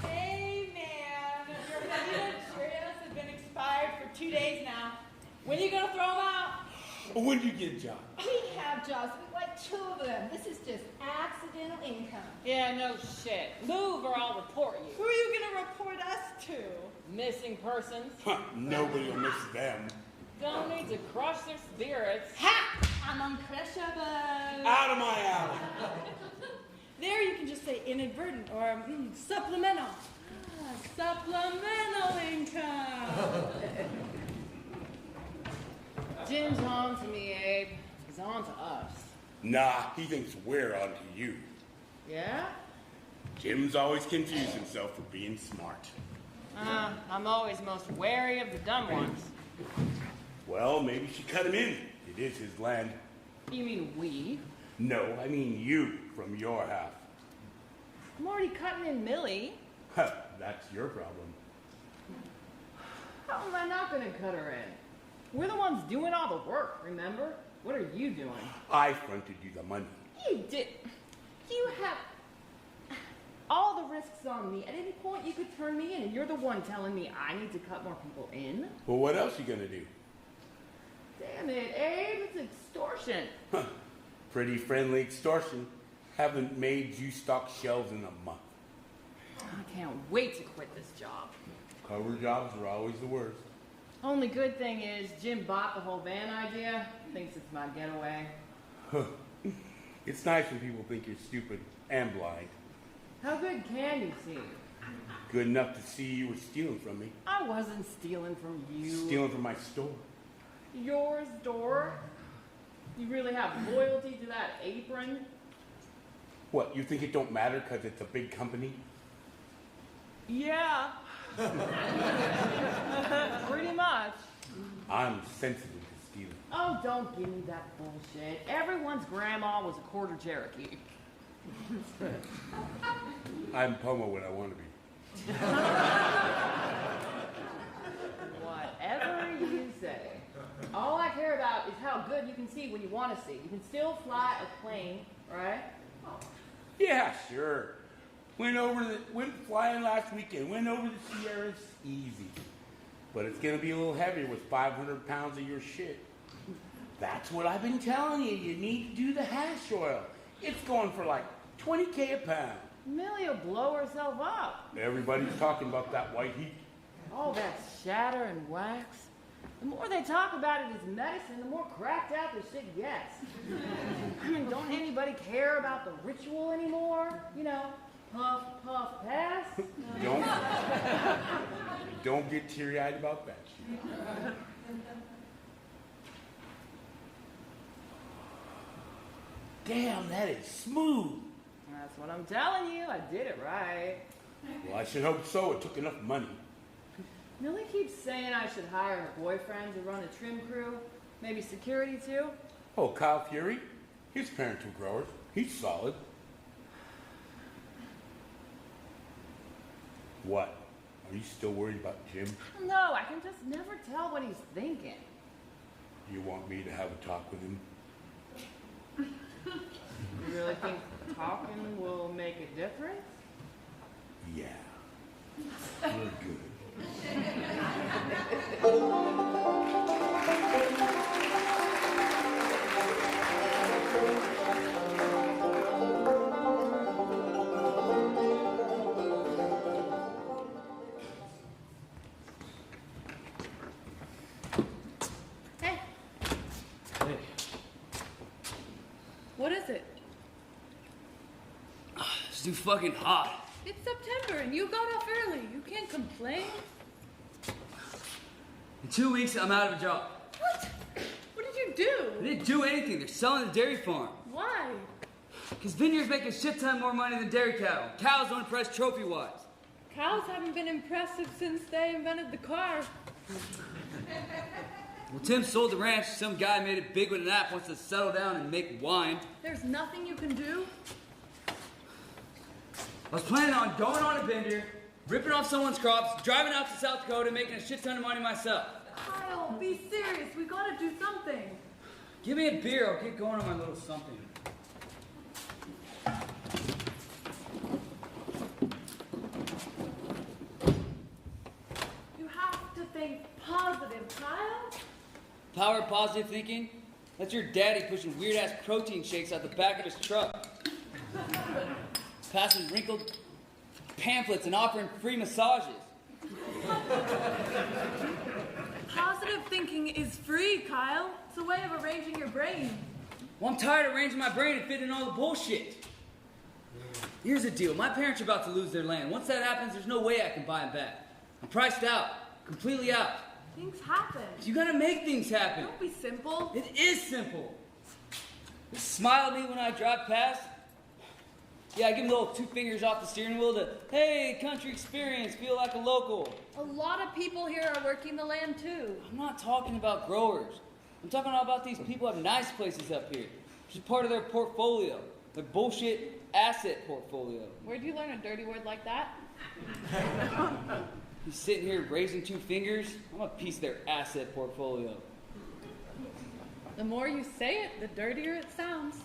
Hey man, your president Cheerios have been expired for 2 days now. When are you gonna throw them out? When you get a job. We have jobs, like 2 of them. This is just accidental income. Yeah, no shit. Move or I'll report you. Who are you gonna report us to? Missing persons. Huh, nobody will miss them. Don't need to crush their spirits. Ha! I'm uncrushable. Out of my alley. There you can just say inadvertent or supplemental. Supplemental income. Jim's on to me, Abe. He's on to us. Nah, he thinks we're on to you. Yeah? Jim's always confused himself for being smart. I'm always most wary of the dumb ones. Well, maybe she cut him in. It is his land. You mean we? No, I mean you, from your half. I'm already cutting in Millie. Huh, that's your problem. How am I not gonna cut her in? We're the ones doing all the work, remember? What are you doing? I fronted you the money. You did. You have all the risks on me. At any point you could turn me in, and you're the one telling me I need to cut more people in? Well, what else you gonna do? Damn it, Abe, it's extortion. Huh. Pretty friendly extortion. Haven't made you stock shelves in a month. I can't wait to quit this job. Cover jobs are always the worst. Only good thing is Jim bought the whole van idea. Thinks it's my getaway. It's nice when people think you're stupid and blind. How good can you see? Good enough to see you were stealing from me. I wasn't stealing from you. Stealing from my store. Your store? You really have loyalty to that apron? What, you think it don't matter because it's a big company? Yeah. Pretty much. I'm sensitive to stealing. Oh, don't give me that bullshit. Everyone's grandma was a quarter Cherokee. I'm Pomo when I want to be. Whatever you say. All I care about is how good you can see when you want to see. You can still fly a plane, right? Yeah, sure. Went flying last weekend. Went over the Sierras, easy. But it's gonna be a little heavier with 500 pounds of your shit. That's what I've been telling you. You need to do the hash oil. It's going for like 20K a pound. Millie will blow herself up. Everybody's talking about that white heat. All that shatter and wax. The more they talk about it as medicine, the more cracked out the shit gets. I mean, don't anybody care about the ritual anymore? You know, puff, puff, pass? Don't get teary-eyed about that shit. Damn, that is smooth. That's what I'm telling you. I did it right. Well, I should hope so. It took enough money. Millie keeps saying I should hire her boyfriend to run a trim crew. Maybe security too. Oh, Kyle Fury? His parents were growers. He's solid. What? Are you still worried about Jim? No, I can just never tell what he's thinking. You want me to have a talk with him? You really think talking will make a difference? Yeah. We're good. Hey. Hey. What is it? It's too fucking hot. It's September and you got off early. You can't complain. In 2 weeks, I'm out of a job. What? What did you do? I didn't do anything. They're selling the dairy farm. Why? Because Vineyard's making a shit ton more money than dairy cattle. Cows don't impress trophy-wise. Cows haven't been impressive since they invented the car. Well, Tim sold the ranch. Some guy made it big with an app, wants to settle down and make wine. There's nothing you can do? I was planning on going on a bender, ripping off someone's crops, driving out to South Dakota, making a shit ton of money myself. Kyle, be serious. We gotta do something. Give me a beer, I'll get going on my little something. You have to think positive, Kyle. Power of positive thinking? That's your daddy pushing weird-ass protein shakes out the back of his truck. Passing wrinkled pamphlets and offering free massages. Positive thinking is free, Kyle. It's a way of arranging your brain. Well, I'm tired of arranging my brain and fitting in all the bullshit. Here's the deal. My parents are about to lose their land. Once that happens, there's no way I can buy them back. I'm priced out. Completely out. Things happen. You gotta make things happen. Don't be simple. It is simple. Just smile at me when I drive past. Yeah, I give them the old 2 fingers off the steering wheel to, hey, country experience, feel like a local. A lot of people here are working the land too. I'm not talking about growers. I'm talking about these people who have nice places up here, which is part of their portfolio, their bullshit asset portfolio. Where'd you learn a dirty word like that? He's sitting here raising 2 fingers. I'm a piece of their asset portfolio. The more you say it, the dirtier it sounds.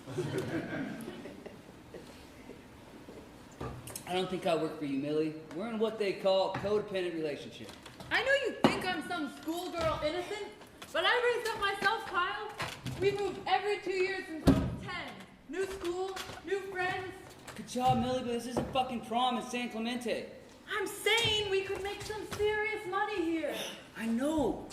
I don't think I work for you, Millie. We're in what they call a codependent relationship. I know you think I'm some schoolgirl innocent, but I raised up myself, Kyle. We moved every 2 years since I was 10. New school, new friends. Good job, Millie, but this isn't fucking prom in San Clemente. I'm saying we could make some serious money here. I know.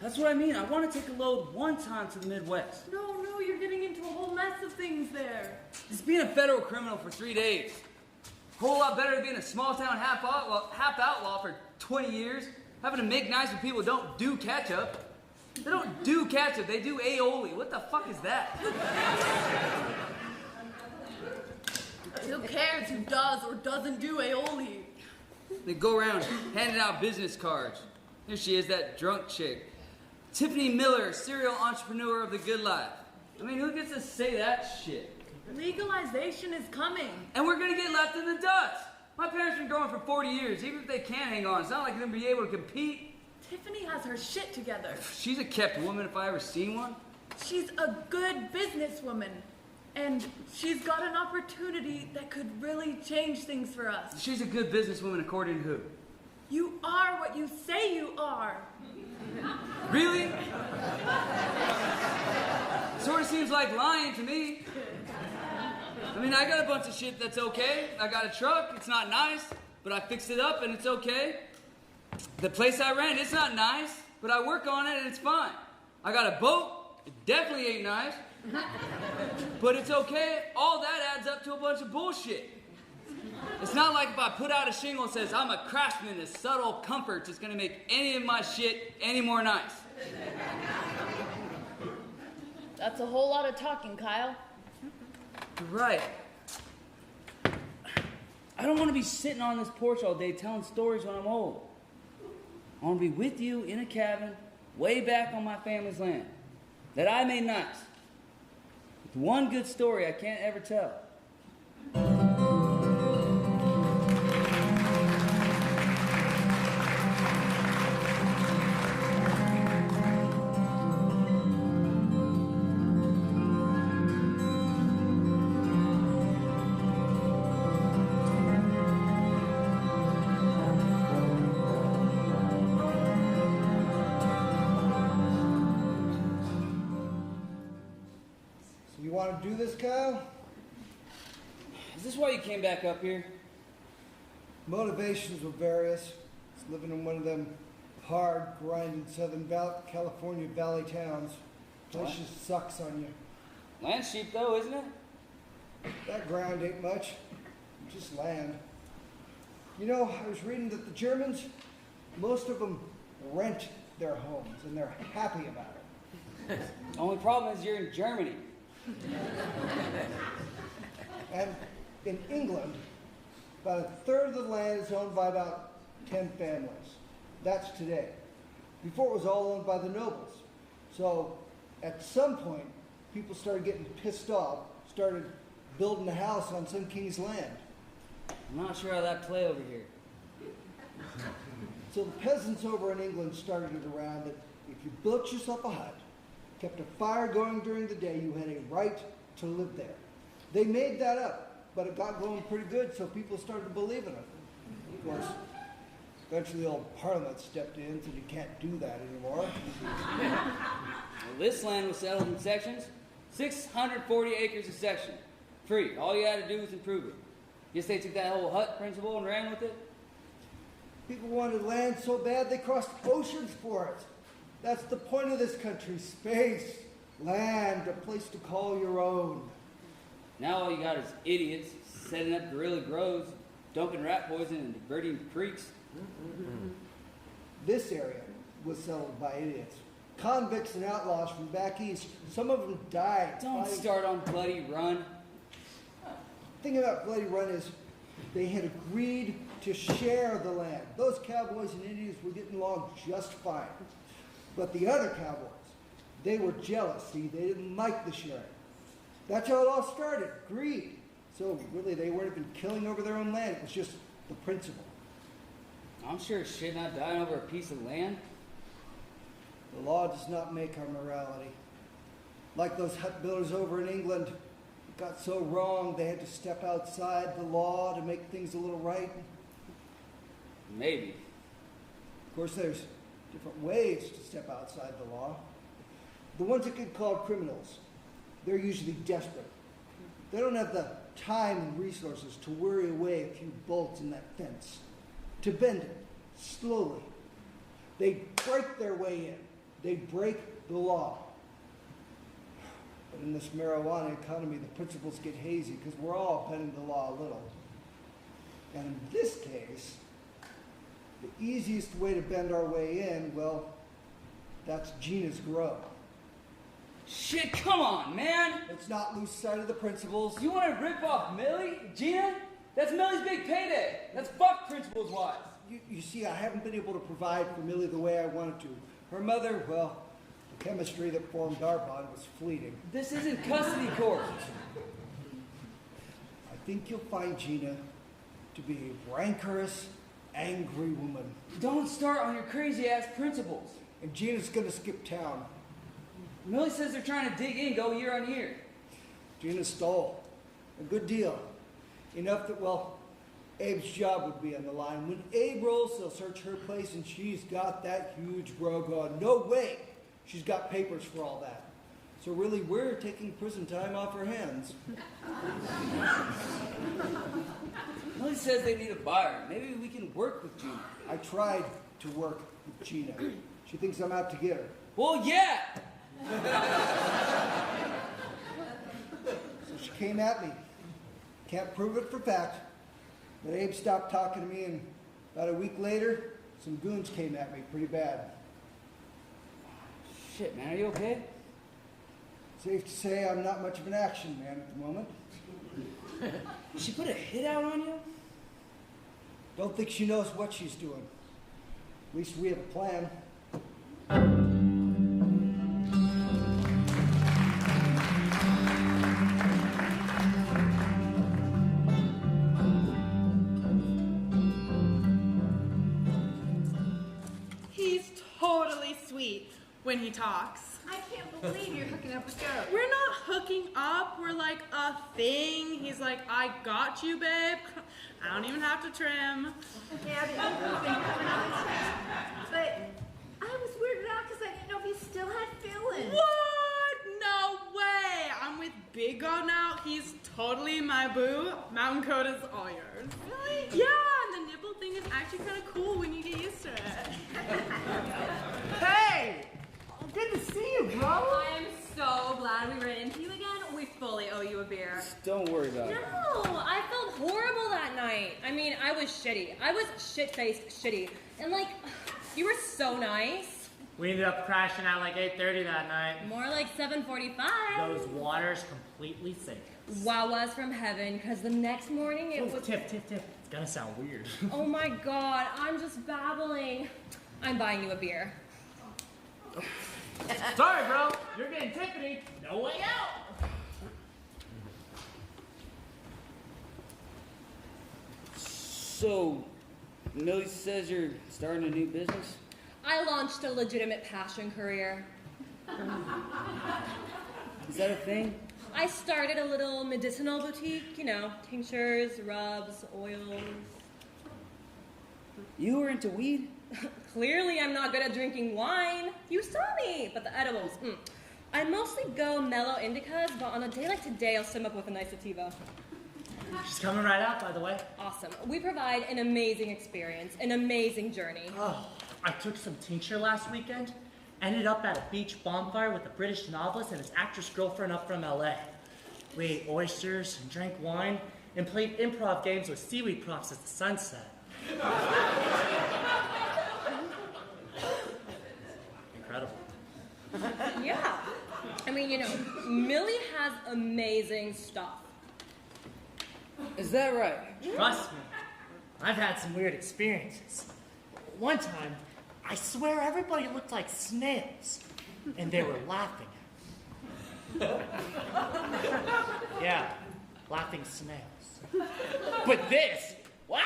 That's what I mean. I want to take a load one time to the Midwest. No, you're getting into a whole mess of things there. Just being a federal criminal for 3 days. A whole lot better than being a small town half outlaw for 20 years. Having to make nice with people who don't do ketchup. They don't do ketchup, they do aioli. What the fuck is that? Who cares who does or doesn't do aioli? They go around handing out business cards. Here she is, that drunk chick. Tiffany Miller, serial entrepreneur of the good life. I mean, who gets to say that shit? Legalization is coming. And we're gonna get left in the dust. My parents have been growing for 40 years. Even if they can't hang on, it's not like they're gonna be able to compete. Tiffany has her shit together. She's a kept woman if I ever seen one. She's a good businesswoman. And she's got an opportunity that could really change things for us. She's a good businesswoman according to who? You are what you say you are. Really? Sort of seems like lying to me. I mean, I got a bunch of shit that's okay. I got a truck, it's not nice, but I fixed it up and it's okay. The place I rent, it's not nice, but I work on it and it's fine. I got a boat, it definitely ain't nice, but it's okay. All that adds up to a bunch of bullshit. It's not like if I put out a shingle that says I'm a craftsman, the subtle comforts is gonna make any of my shit any more nice. That's a whole lot of talking, Kyle. Right. I don't want to be sitting on this porch all day telling stories when I'm old. I want to be with you in a cabin way back on my family's land that I made nice. With one good story I can't ever tell. You want to do this, Kyle? Is this why you came back up here? Motivations were various. Just living in one of them hard, grinding Southern California valley towns. Place just sucks on you. Land's cheap though, isn't it? That ground ain't much. Just land. You know, I was reading that the Germans, most of them rent their homes, and they're happy about it. The only problem is you're in Germany. And in England, about a third of the land is owned by about 10 families. That's today. Before it was all owned by the nobles. So at some point, people started getting pissed off, started building a house on some king's land. I'm not sure how that play over here. So the peasants over in England started it around that if you built yourself a hut, kept a fire going during the day, you had a right to live there. They made that up, but it got going pretty good, so people started to believe in it. Of course, eventually old Parliament stepped in and said you can't do that anymore. Well, this land was settled in sections, 640 acres a section. Free. All you had to do was improve it. Guess they took that whole hut principle and ran with it? People wanted land so bad they crossed oceans for it. That's the point of this country. Space, land, a place to call your own. Now all you got is idiots setting up guerrilla groves, dumping rat poison and diverting creeks. This area was settled by idiots. Convicts and outlaws from back east. Some of them died. Don't start on Bloody Run. thing about Bloody Run is they had agreed to share the land. Those cowboys and Indians were getting along just fine. But the other cowboys, they were jealous. See, they didn't like the sharing. That's how it all started, greed. So really, they weren't even killing over their own land. It was just the principle. I'm sure shit not dying over a piece of land. The law does not make our morality. Like those hut builders over in England, it got so wrong they had to step outside the law to make things a little right. Maybe. Of course, there's different ways to step outside the law. The ones that get called criminals, they're usually desperate. They don't have the time and resources to worry away a few bolts in that fence, to bend it slowly. They break their way in. They break the law. But in this marijuana economy, the principles get hazy because we're all bending the law a little. And in this case, the easiest way to bend our way in, well, that's GINA's grow. Shit, come on, man! Let's not lose sight of the principles. You want to rip off Millie? GINA? That's Millie's big payday. That's fuck principles-wise. You see, I haven't been able to provide for Millie the way I wanted to. Her mother, well, the chemistry that formed our bond was fleeting. This isn't custody court. I think you'll find GINA to be a rancorous, angry woman. Don't start on your crazy-ass principles. And GINA's gonna skip town. Millie says they're trying to dig in, go year on year. GINA stole. A good deal. Enough that, well, Abe's job would be on the line. When Abe rolls, they'll search her place, and she's got that huge grow going. No way she's got papers for all that. So really, we're taking prison time off her hands. Millie says they need a buyer. Maybe we can work with GINA. I tried to work with GINA. She thinks I'm out to get her. Well, yeah! So she came at me. Can't prove it for fact, but Abe stopped talking to me, and about a week later, some goons came at me pretty bad. Shit, man, are you okay? Safe to say I'm not much of an action man at the moment. She put a hit out on you? Don't think she knows what she's doing. At least we have a plan. When he talks. I can't believe you're hooking up with Joe. We're not hooking up, we're like a thing. He's like, I got you, babe. I don't even have to trim. Yeah, but you've been coming on the trim. But I was weirded out because I didn't know if you still had feelings. What? No way. I'm with Big O now. He's totally my boo. Mountain coat is all yours. Really? Yeah, and the nipple thing is actually kind of cool when you get used to it. Hey! Good to see you, bro. I am so glad we ran into you again. We fully owe you a beer. Don't worry about it. No, I felt horrible that night. I mean, I was shitty. I was shit-faced shitty. And like, you were so nice. We ended up crashing out like 8:30 that night. More like 7:45. Those waters completely sank us. Wawas from heaven, because the next morning it was... Tiff. It's gonna sound weird. Oh my god, I'm just babbling. I'm buying you a beer. Sorry, bro. You're getting Tiffany. No way out. So, Millie says you're starting a new business? I launched a legitimate passion career. Is that a thing? I started a little medicinal boutique, you know, tinctures, rubs, oils. You were into weed? Clearly I'm not good at drinking wine. You saw me, but the edibles, I mostly go mellow indicas, but on a day like today, I'll sim up with a nice sativa. She's coming right out, by the way. Awesome. We provide an amazing experience, an amazing journey. Oh, I took some tincture last weekend. Ended up at a beach bonfire with a British novelist and his actress girlfriend up from LA. We ate oysters and drank wine and played improv games with seaweed props as the sun set. Incredible. Yeah. I mean, you know, Millie has amazing stuff. Is that right? Trust me, I've had some weird experiences. One time, I swear everybody looked like snails, and they were laughing at me. Yeah, laughing snails. But this, wow!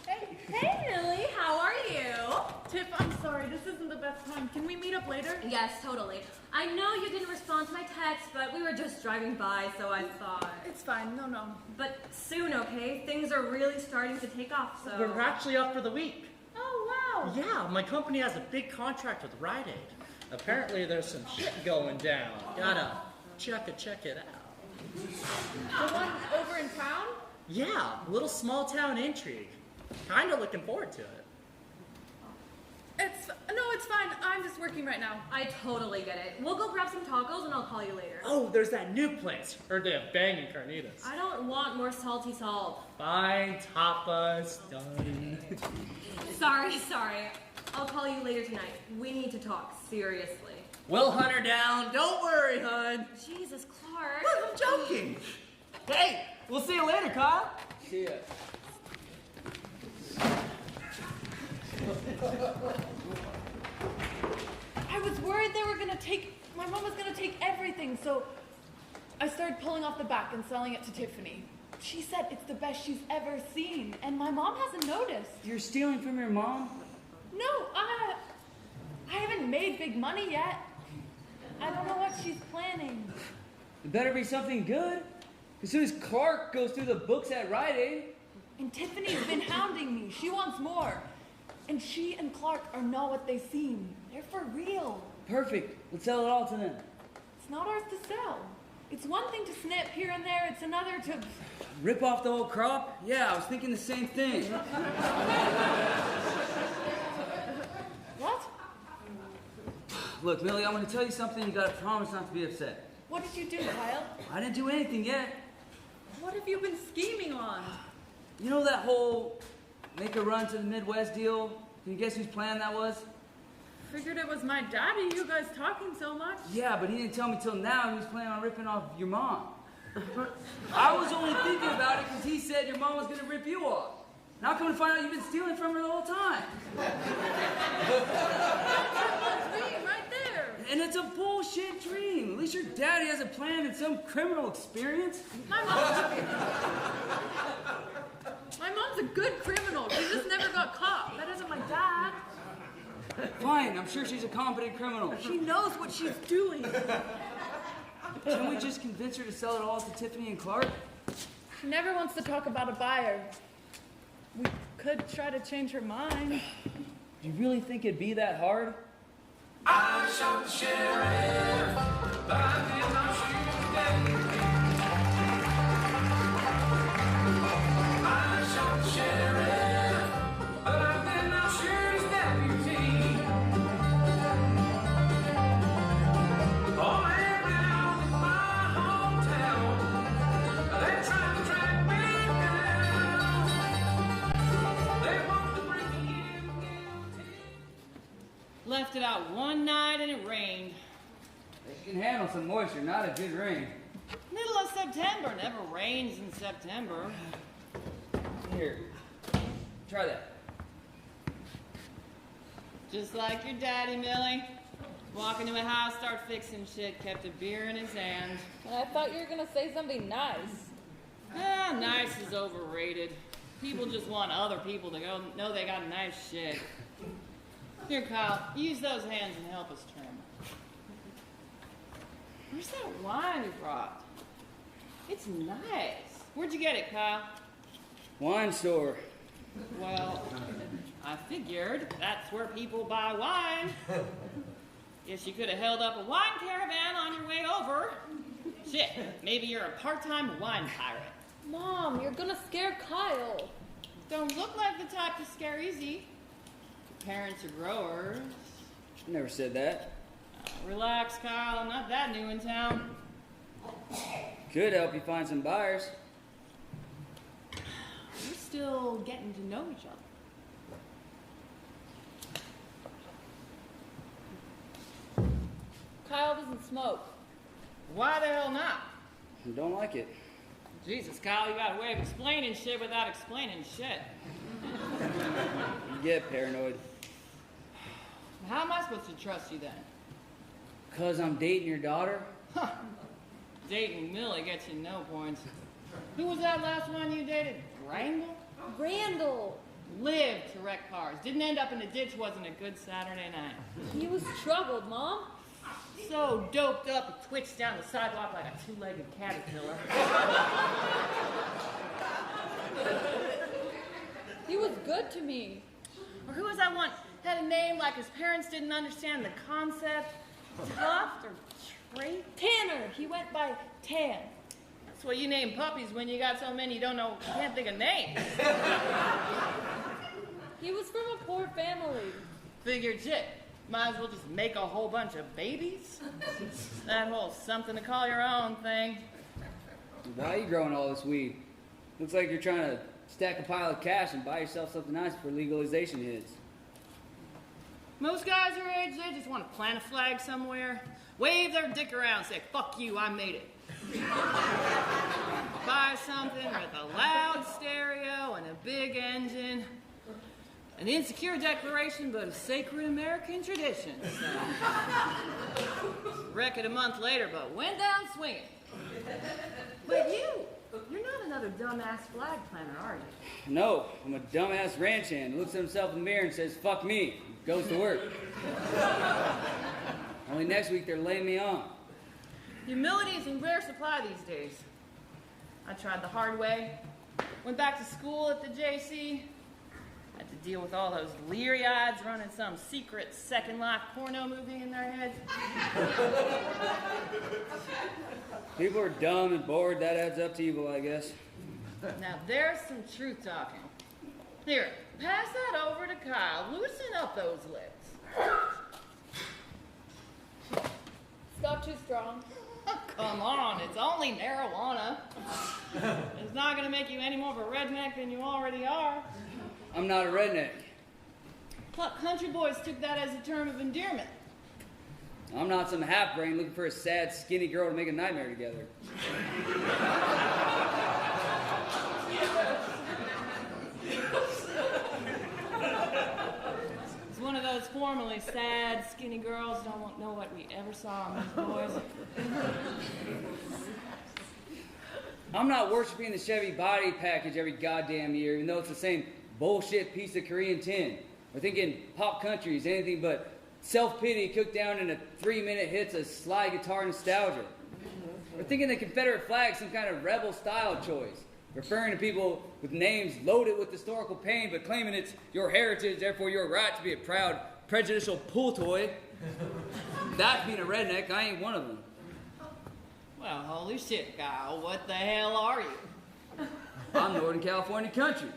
Hey, Millie, how are you? Tiff, I'm sorry, this isn't the best time. Can we meet up later? Yes, totally. I know you didn't respond to my text, but we were just driving by, so I thought... It's fine, no. But soon, okay? Things are really starting to take off, so... We're actually up for the week. Oh, wow. Yeah, my company has a big contract with Rite Aid. Apparently there's some shit going down. Gotta check it out. The one over in town? Yeah, little small town intrigue. Kinda looking forward to it. It's fine. I'm just working right now. I totally get it. We'll go grab some tacos and I'll call you later. Oh, there's that new place. Heard they have banging carnitas. I don't want more salty salt. Fine, tapas, done. Sorry. I'll call you later tonight. We need to talk, seriously. We'll hunt her down. Don't worry, hun. Jesus, Clark. Look, I'm joking. Hey, we'll see you later, Kyle. See ya. I was worried my mom was gonna take everything, so I started pulling off the back and selling it to Tiffany. She said it's the best she's ever seen, and my mom hasn't noticed. You're stealing from your mom? No, I haven't made big money yet. I don't know what she's planning. It better be something good. As soon as Clark goes through the books at Rite Aid. And Tiffany's been hounding me. She wants more. And she and Clark are not what they seem. They're for real. Perfect. Let's sell it all to them. It's not ours to sell. It's one thing to snip here and there. It's another to... Rip off the whole crop? Yeah, I was thinking the same thing. What? Look, Millie, I'm going to tell you something. You got to promise not to be upset. What did you do, Kyle? I didn't do anything yet. What have you been scheming on? You know that whole make a run to the Midwest deal? Can you guess whose plan that was? Figured it was my daddy, you guys talking so much. Yeah, but he didn't tell me till now he was planning on ripping off your mom. I was only thinking about it because he said your mom was going to rip you off. Now come to find out you've been stealing from her the whole time. Dream right there. And it's a bullshit dream. At least your daddy has a plan and some criminal experience. My mom's a good criminal. She just never got caught. That isn't my dad. Fine, I'm sure she's a competent criminal. She knows what she's doing. Can we just convince her to sell it all to Tiffany and Clark? She never wants to talk about a buyer. We could try to change her mind. Do you really think it'd be that hard? I shot the sheriff, but I did not shoot his deputy. I shot the sheriff, but I did not shoot his deputy. All I down in my hometown, they tried to track me down. They want to bring me in guilty. Left it out one night and it rained. They can handle some moisture, not a good rain. Middle of September. Never rains in September. Here, try that. Just like your daddy, Millie. Walk into a house, start fixing shit, kept a beer in his hand. And I thought you were gonna say something nice. Nice is overrated. People just want other people to go know they got nice shit. Here, Kyle, use those hands and help us trim. Where's that wine you brought? It's nice. Where'd you get it, Kyle? Wine store. Well, I figured that's where people buy wine. Guess you could have held up a wine caravan on your way over. Shit, maybe you're a part-time wine pirate. Mom, you're gonna scare Kyle. Don't look like the type to scare easy. Your parents are growers. Never said that. Relax, Kyle. I'm not that new in town. Could help you find some buyers. We're still getting to know each other. Kyle doesn't smoke. Why the hell not? I don't like it. Jesus, Kyle, you got a way of explaining shit without explaining shit. You get paranoid. How am I supposed to trust you then? Because I'm dating your daughter? Dating Millie gets you no points. Who was that last one you dated? Randall? Randall. Lived to wreck cars. Didn't end up in a ditch, wasn't a good Saturday night. He was troubled, Mom. So doped up, he twitched down the sidewalk like a two-legged caterpillar. He was good to me. Or who was that one? Had a name like his parents didn't understand the concept. Tuft or Trait? Tanner. He went by Tan. That's what you name puppies when you got so many you can't think of names. He was from a poor family. Figured shit. Might as well just make a whole bunch of babies. That whole something to call your own thing. Why are you growing all this weed? Looks like you're trying to stack a pile of cash and buy yourself something nice before legalization hits. Most guys your age, they just want to plant a flag somewhere, wave their dick around, say, fuck you, I made it. Buy something with a loud stereo and a big engine. An insecure declaration, but a sacred American tradition. So. Wreck it a month later, but went down swinging. But you're not another dumbass flag planter, are you? No, I'm a dumbass ranch hand who looks at himself in the mirror and says, fuck me, goes to work. Only next week they're laying me on. Humility is in rare supply these days. I tried the hard way. Went back to school at the JC. Had to deal with all those leery-eyeds running some secret Second Life porno movie in their heads. People are dumb and bored. That adds up to evil, I guess. Now there's some truth talking. Here, pass that over to Kyle. Loosen up those lips. It's not too strong. Come on, it's only marijuana. It's not going to make you any more of a redneck than you already are. I'm not a redneck. What country boys took that as a term of endearment. I'm not some half-brain looking for a sad, skinny girl to make a nightmare together. It's one of those formerly sad, skinny girls don't know what we ever saw in these boys. I'm not worshiping the Chevy body package every goddamn year, even though it's the same bullshit piece of Korean tin. We're thinking pop country is anything but self-pity cooked down into 3-minute hits of slide guitar nostalgia. We're thinking the Confederate flag is some kind of rebel style choice, referring to people with names loaded with historical pain, but claiming it's your heritage, therefore your right to be a proud, prejudicial pool toy. That's being a redneck, I ain't one of them. Well, holy shit, Kyle, what the hell are you? I'm Northern California country.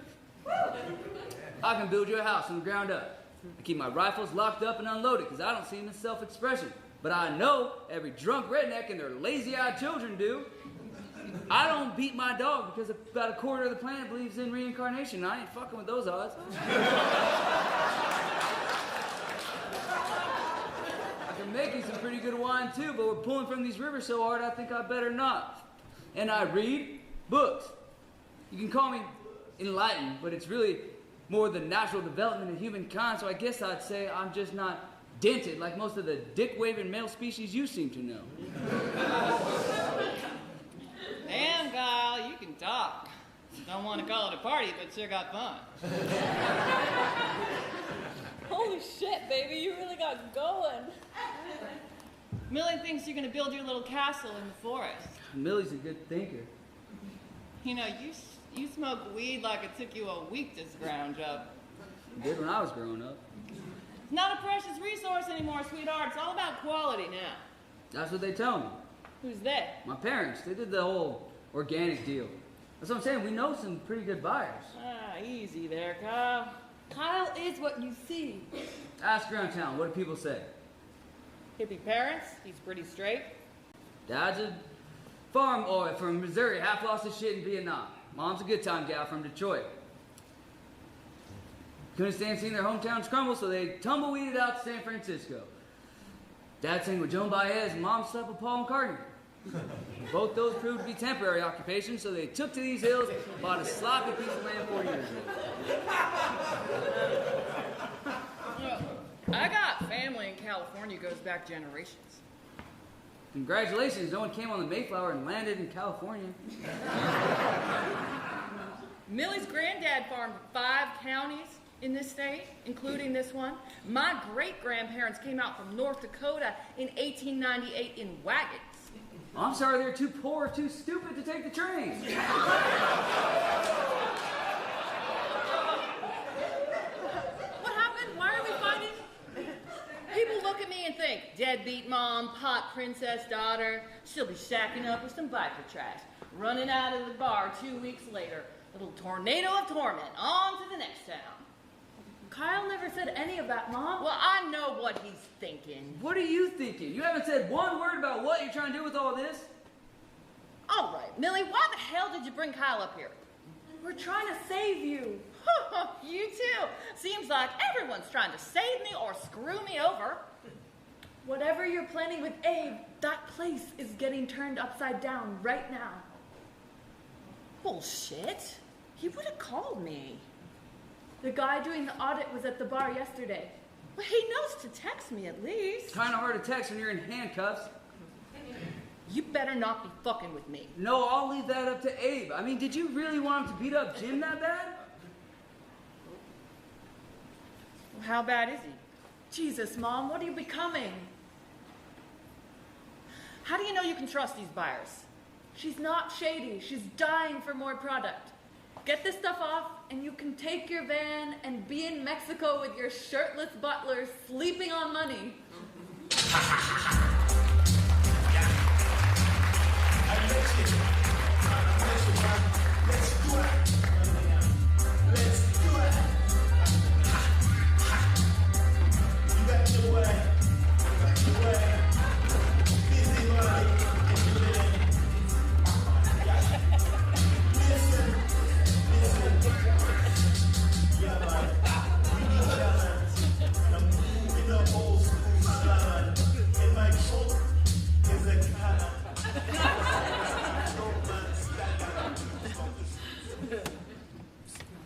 I can build you a house from the ground up. I keep my rifles locked up and unloaded because I don't see them as self-expression. But I know every drunk redneck and their lazy-eyed children do. I don't beat my dog because about a quarter of the planet believes in reincarnation. I ain't fucking with those odds. I can make you some pretty good wine too, but we're pulling from these rivers so hard I think I better not. And I read books. You can call me enlightened, but it's really more the natural development of humankind, so I guess I'd say I'm just not dented like most of the dick-waving male species you seem to know. Damn, Kyle, you can talk. Don't want to call it a party, but sure got fun. Holy shit, baby, you really got going. Millie thinks you're going to build your little castle in the forest. Millie's a good thinker. You know, you smoke weed like it took you a week to scrounge up. I did when I was growing up. It's not a precious resource anymore, sweetheart. It's all about quality now. That's what they tell me. Who's they? My parents. They did the whole organic deal. That's what I'm saying. We know some pretty good buyers. Ah, easy there, Kyle. Kyle is what you see. Ask around town. What do people say? Hippie parents. He's pretty straight. Dad's a farm boy from Missouri. Half lost his shit in Vietnam. Mom's a good time gal from Detroit. Couldn't stand seeing their hometowns crumble, so they tumbleweeded out to San Francisco. Dad sang with Joan Baez, and Mom slept with Paul McCartney. Both those proved to be temporary occupations, so they took to these hills, bought a sloppy piece of land 4 years ago. I got family in California, goes back generations. Congratulations, no one came on the Mayflower and landed in California. Millie's granddad farmed 5 counties in this state, including this one. My great-grandparents came out from North Dakota in 1898 in wagons. I'm sorry they were too poor or too stupid to take the train. What happened? Why are we fighting? People look at me and think, deadbeat mom, pot princess daughter, she'll be shacking up with some biker trash. Running out of the bar 2 weeks later, a little tornado of torment, on to the next town. Kyle never said any of that, Mom. Well, I know what he's thinking. What are you thinking? You haven't said one word about what you're trying to do with all this? All right, Millie, why the hell did you bring Kyle up here? We're trying to save you. You too. Seems like everyone's trying to save me or screw me over. Whatever you're planning with Abe, that place is getting turned upside down right now. Bullshit. He would have called me. The guy doing the audit was at the bar yesterday. Well, he knows to text me at least. Kind of hard to text when you're in handcuffs. You better not be fucking with me. No, I'll leave that up to Abe. I mean, did you really want him to beat up Jim that bad? Well, how bad is he? Jesus, Mom, what are you becoming? How do you know you can trust these buyers? She's not shady. She's dying for more product. Get this stuff off, and you can take your van and be in Mexico with your shirtless butler sleeping on money.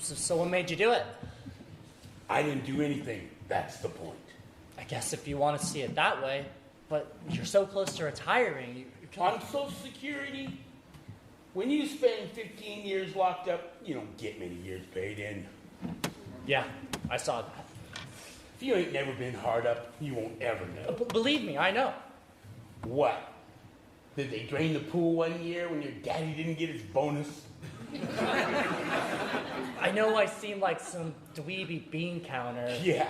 So what made you do it? I didn't do anything. That's the point. I guess if you want to see it that way, but you're so close to retiring. On Social Security, when you spend 15 years locked up, you don't get many years paid in. Yeah, I saw that. If you ain't never been hard up, you won't ever know. Believe me, I know. What? Did they drain the pool one year when your daddy didn't get his bonus? I know I seem like some dweeby bean counter. Yeah.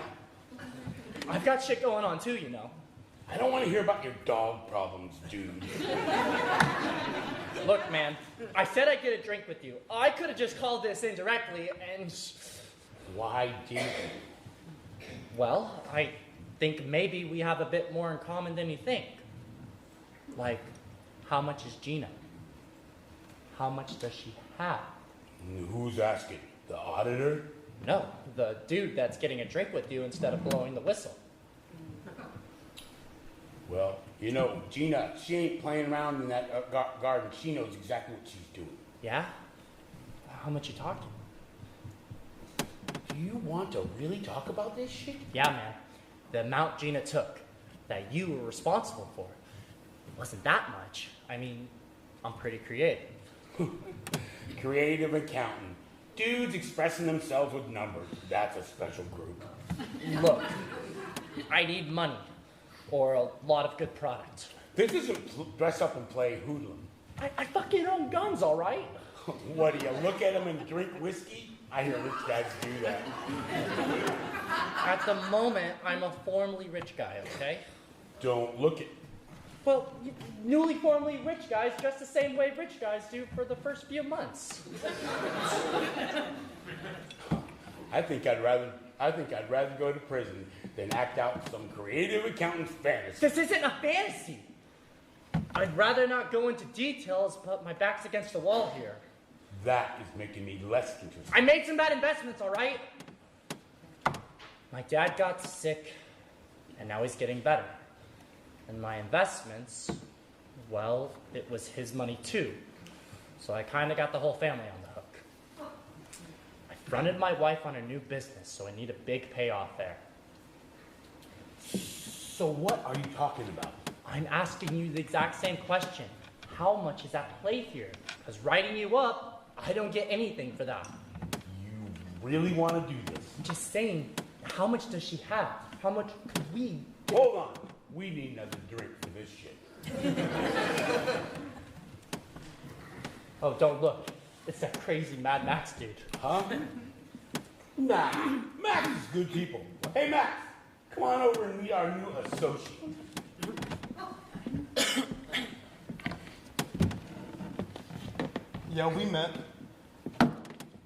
I've got shit going on too, you know. I don't want to hear about your dog problems, dude. Look, man, I said I'd get a drink with you. I could have just called this in directly and... Why didn't you? Well, I think maybe we have a bit more in common than you think. Like, how much is GINA? How much does she have? Who's asking? The auditor? No, the dude that's getting a drink with you instead of blowing the whistle. Well, you know, GINA, she ain't playing around in that garden. She knows exactly what she's doing. Yeah? How much you talking? Do you want to really talk about this shit? Yeah, man. The amount GINA took that you were responsible for, it wasn't that much. I mean, I'm pretty creative. Creative accountant. Dudes expressing themselves with numbers. That's a special group. Look, I need money or a lot of good product. This isn't dress up and play hoodlum. I fucking own guns, all right? What, do you look at them and drink whiskey? I hear rich guys do that. At the moment, I'm a formerly rich guy, okay? Don't look it. Well, newly formerly rich guys dress the same way rich guys do for the first few months. I think I'd rather go to prison than act out some creative accountant's fantasy. This isn't a fantasy. I'd rather not go into details, but my back's against the wall here. That is making me less interested. I made some bad investments, all right? My dad got sick, and now he's getting better. And my investments, Well, it was his money too. So I kind of got the whole family on the hook. I fronted my wife on a new business, so I need a big payoff there. So what are you talking about? I'm asking you the exact same question. How much is at play here? Because writing you up, I don't get anything for that. You really want to do this? I'm just saying, how much does she have? How much could we? Hold on. We need another drink for this shit. Oh, don't look. It's that crazy Mad Max dude. Huh? Nah, Max is good people. Hey, Max, come on over and meet our new associate. Yeah, we met.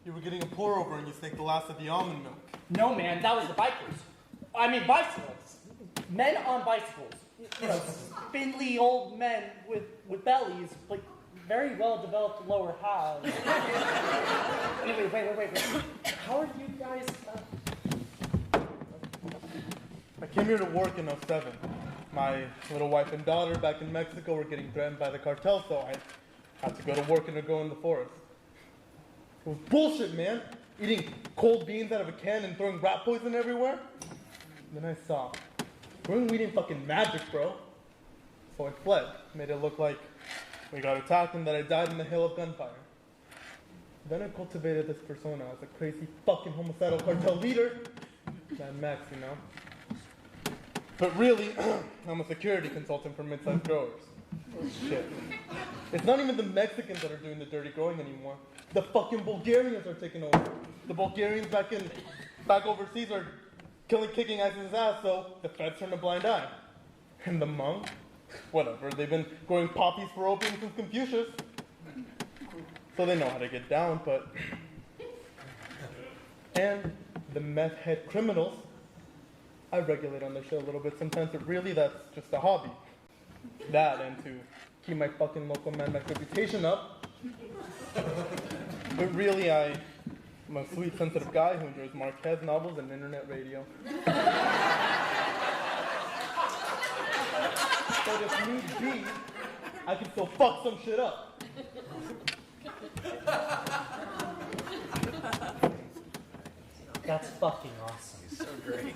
You were getting a pour over and you staked the last of the almond milk. No, man, that was the bikers. I mean, bicycles. Men on bicycles. You know, spindly old men with bellies, but very well-developed lower halves. Anyway, wait. How are you guys... I came here to work in 07. My little wife and daughter back in Mexico were getting threatened by the cartel, so I had to go to work and go in the forest. It was bullshit, man. Eating cold beans out of a can and throwing rat poison everywhere. Then I saw, growing weed ain't fucking magic, bro. So I fled. Made it look like we got attacked and that I died in the hail of gunfire. Then I cultivated this persona as a crazy fucking homicidal cartel leader. Mad Max, you know. But really, I'm a security consultant for mid-sized growers. Oh, shit. It's not even the Mexicans that are doing the dirty growing anymore. The fucking Bulgarians are taking over. The Bulgarians back overseas are kicking ISIS's ass, so the feds turn a blind eye. And the Hmong? Whatever, they've been growing poppies for opium since Confucius. So they know how to get down, but... And the meth head criminals, I regulate on their shit a little bit sometimes, but really that's just a hobby. That and to keep my fucking local Mad Max reputation up. But really, I'm a sweet, sensitive guy who enjoys Marquez novels and internet radio. But if need be, I can still fuck some shit up. That's fucking awesome. So great.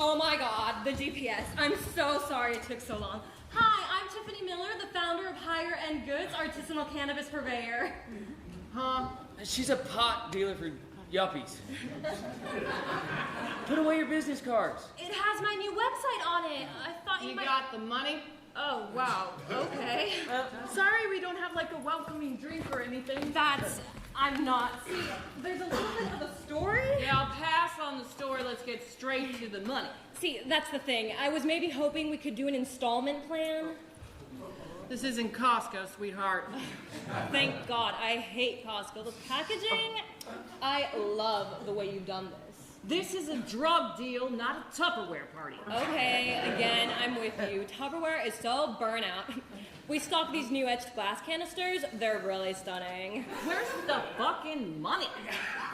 Oh my God, the GPS. I'm so sorry it took so long. Hi, I'm Tiffany Miller, the founder of Higher End Goods, artisanal cannabis purveyor. Huh? She's a pot dealer for yuppies. Put away your business cards. It has my new website on it. I thought you might... got the money? Oh, wow. Okay. Sorry we don't have like a welcoming drink or anything. I'm not. See, there's a little bit of a story. Yeah, I'll pass on the story. Let's get straight to the money. See, that's the thing. I was maybe hoping we could do an installment plan. This isn't Costco, sweetheart. Thank God. I hate Costco. The packaging, I love the way you've done this. This is a drug deal, not a Tupperware party. Okay, again, I'm with you. Tupperware is so burnout. We stock these new etched glass canisters. They're really stunning. Where's the fucking money?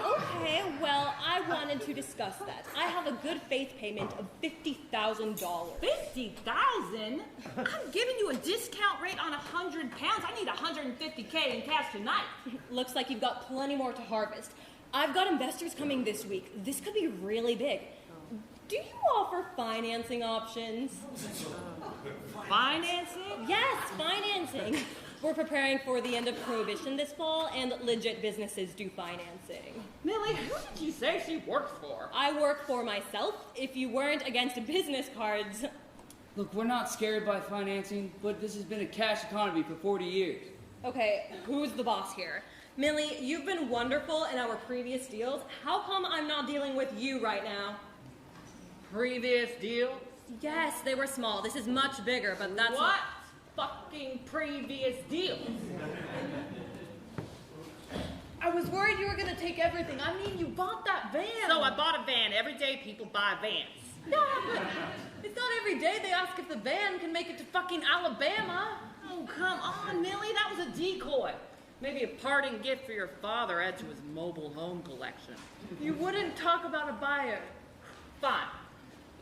Okay, well, I wanted to discuss that. I have a good faith payment of $50,000. $50,000? I'm giving you a discount rate on 100 pounds. I need $150K in cash tonight. Looks like you've got plenty more to harvest. I've got investors coming this week. This could be really big. Do you offer financing options? Financing? Yes, financing. We're preparing for the end of Prohibition this fall, and legit businesses do financing. Millie, who did you say she works for? I work for myself. If you weren't against business cards... Look, we're not scared by financing, but this has been a cash economy for 40 years. Okay, who's the boss here? Millie, you've been wonderful in our previous deals. How come I'm not dealing with you right now? Previous deals? Yes, they were small. This is much bigger, but that's what fucking previous deals? I was worried you were gonna take everything. I mean, you bought that van. So I bought a van. Every day people buy vans. Yeah, but it's not every day they ask if the van can make it to fucking Alabama. Oh, come on, Millie. That was a decoy. Maybe a parting gift for your father add to his mobile home collection. You wouldn't talk about a buyer. Fine.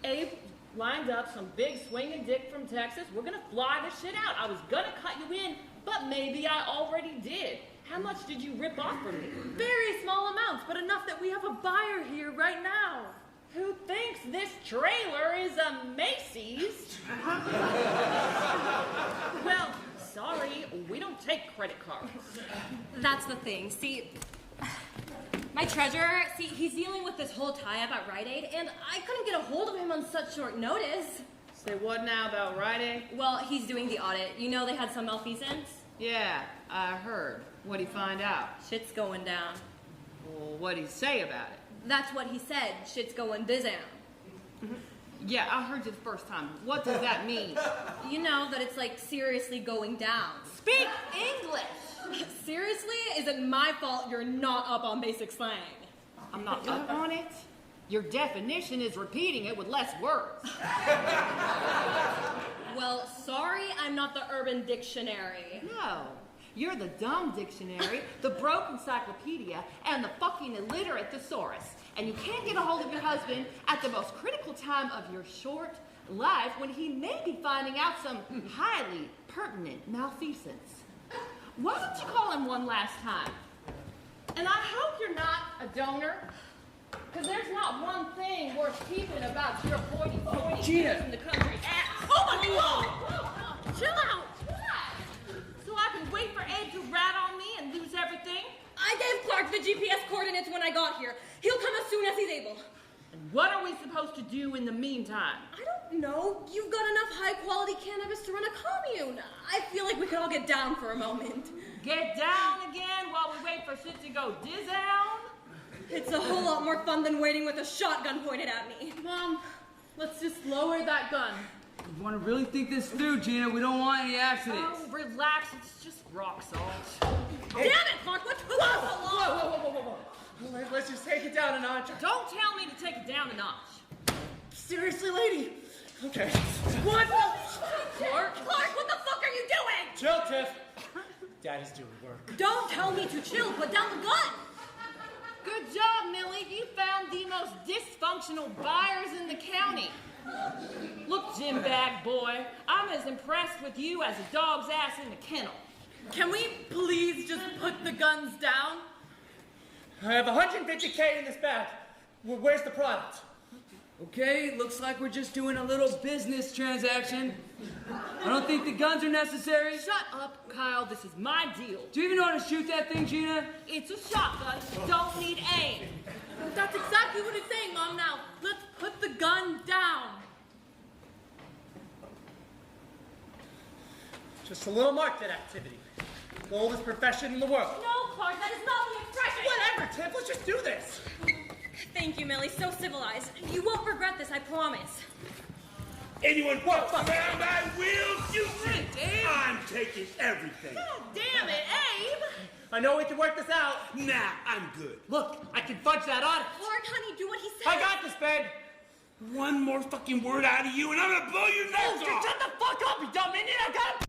Abe lined up some big swinging dick from Texas. We're gonna fly this shit out. I was gonna cut you in, but maybe I already did. How much did you rip off from me? Very small amounts, but enough that we have a buyer here right now. Who thinks this trailer is a Macy's? Well, sorry, we don't take credit cards. That's the thing. See, my treasurer, he's dealing with this whole tie-up at Rite Aid, and I couldn't get a hold of him on such short notice. Say what now about Rite Aid? Well, he's doing the audit. You know they had some malfeasance? Yeah, I heard. What'd he find out? Shit's going down. Well, what'd he say about it? That's what he said. Shit's going down. Yeah, I heard you the first time. What does that mean? You know that it's like seriously going down. Speak English! Seriously? Is it my fault you're not up on basic slang? I'm not up on it. Your definition is repeating it with less words. Well, sorry, I'm not the Urban Dictionary. No. You're the dumb dictionary, the broke encyclopedia, and the fucking illiterate thesaurus. And you can't get a hold of your husband at the most critical time of your short life when he may be finding out some highly pertinent malfeasance. Why don't you call him one last time? And I hope you're not a donor, because there's not one thing worth keeping about your hoity-toity Gina. in the country. Oh my God! Chill out! So I can wait for Ed to rat on me and lose everything? I gave Clark the GPS coordinates when I got here. He'll come as soon as he's able. And what are we supposed to do in the meantime? I don't know. You've got enough high-quality cannabis to run a commune. I feel like we could all get down for a moment. Get down again while we wait for shit to go down? It's a whole lot more fun than waiting with a shotgun pointed at me. Mom, let's just lower that gun. You want to really think this through, Gina. We don't want any accidents. Oh, relax. It's just rock salt. Hey. Damn it, Clark. What took us so long? Whoa. Let's just take it down a notch. Don't tell me to take it down a notch. Seriously, lady? Okay. What the? Clark, what the fuck are you doing? Chill, Tiff. Daddy's doing work. Don't tell me to chill. Put down the gun. Good job, Millie. You found the most dysfunctional buyers in the county. Look, Jim Bag Boy, I'm as impressed with you as a dog's ass in the kennel. Can we please just put the guns down? I have $150K in this bag. Where's the product? Okay, looks like we're just doing a little business transaction. I don't think the guns are necessary. Shut up, Kyle. This is my deal. Do you even know how to shoot that thing, Gina? It's a shotgun. Don't need aim. That's exactly what it's saying, Mom. Now, let's put the gun down. Just a little market activity. The oldest profession in the world. No, Clark, that is not the expression. Whatever, Tiff. Let's just do this. Thank you, Millie. So civilized. You won't regret this, I promise. Anyone walks around, I will shoot you. I'm taking everything. God damn it, Abe. I know we can work this out. Nah, I'm good. Look, I can fudge that on. Clark, honey, do what he says. I got this, babe. One more fucking word out of you and I'm gonna blow your nuts off. Shut the fuck up, you dumb idiot. I got him.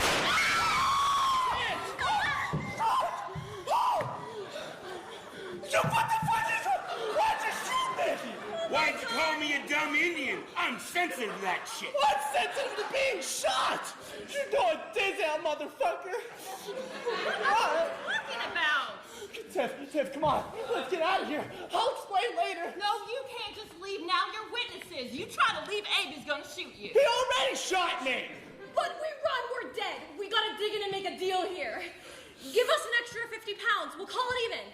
So what the fuck is it? Why'd you shoot me? Why'd you call me a dumb Indian? I'm sensitive to that shit. I'm sensitive to being shot. You're going dizzy, motherfucker. What are you talking about? Tiff, come on. Let's get out of here. I'll explain later. No, you can't just leave now. You're witnesses. You try to leave, Abe is gonna shoot you. He already shot me. But we run, we're dead. We gotta dig in and make a deal here. Give us an extra 50 pounds. We'll call it even.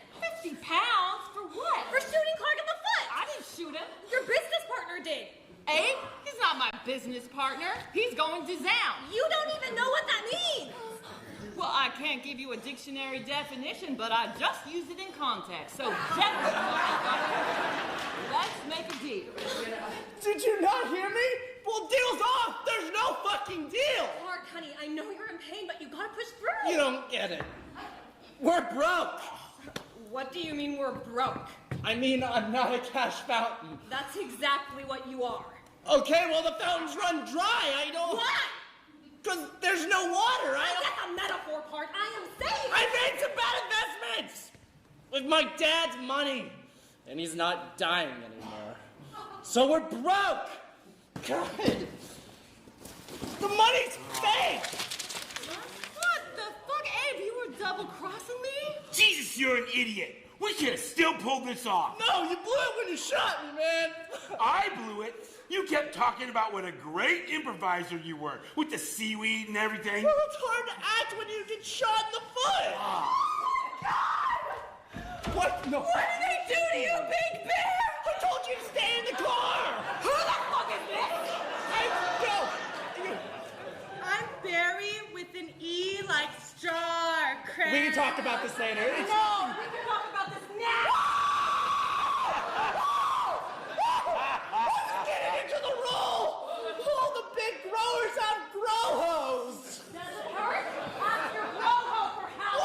50 pounds? For what? For shooting Clark in the foot. I didn't shoot him. Your business partner did. Abe? He's not my business partner. He's going to Zound. You don't even know what that means. Well, I can't give you a dictionary definition, but I just used it in context. So, gentlemen, let's make a deal. Did you not hear me? Well, deal's off. There's no fucking deal. Mark, honey, I know you're in pain, but you gotta push through. You don't get it. We're broke. What do you mean we're broke? I mean, I'm not a cash fountain. That's exactly what you are. Okay, well, the fountains run dry. I don't... Why? Because there's no water. I get the metaphor part. I am saying... I made some bad investments with my dad's money. And he's not dying anymore. So we're broke. God. The money's fake. What the fuck, Abe? You were double-crossing me? Jesus, you're an idiot. We could have still pulled this off. No, you blew it when you shot me, man. I blew it. You kept talking about what a great improviser you were, with the seaweed and everything. Well, it's hard to act when you get shot in the foot. Oh. God! What? No. What did they do to you, Big Bear? I told you to stay in the car. Who the fuck is this? I'm Barry with an E like star. Crap. We can talk about this later. No, we can talk about this now. Into the roll! All the big growers have grow hose! Does it hurt? Ask your grow hoe for help!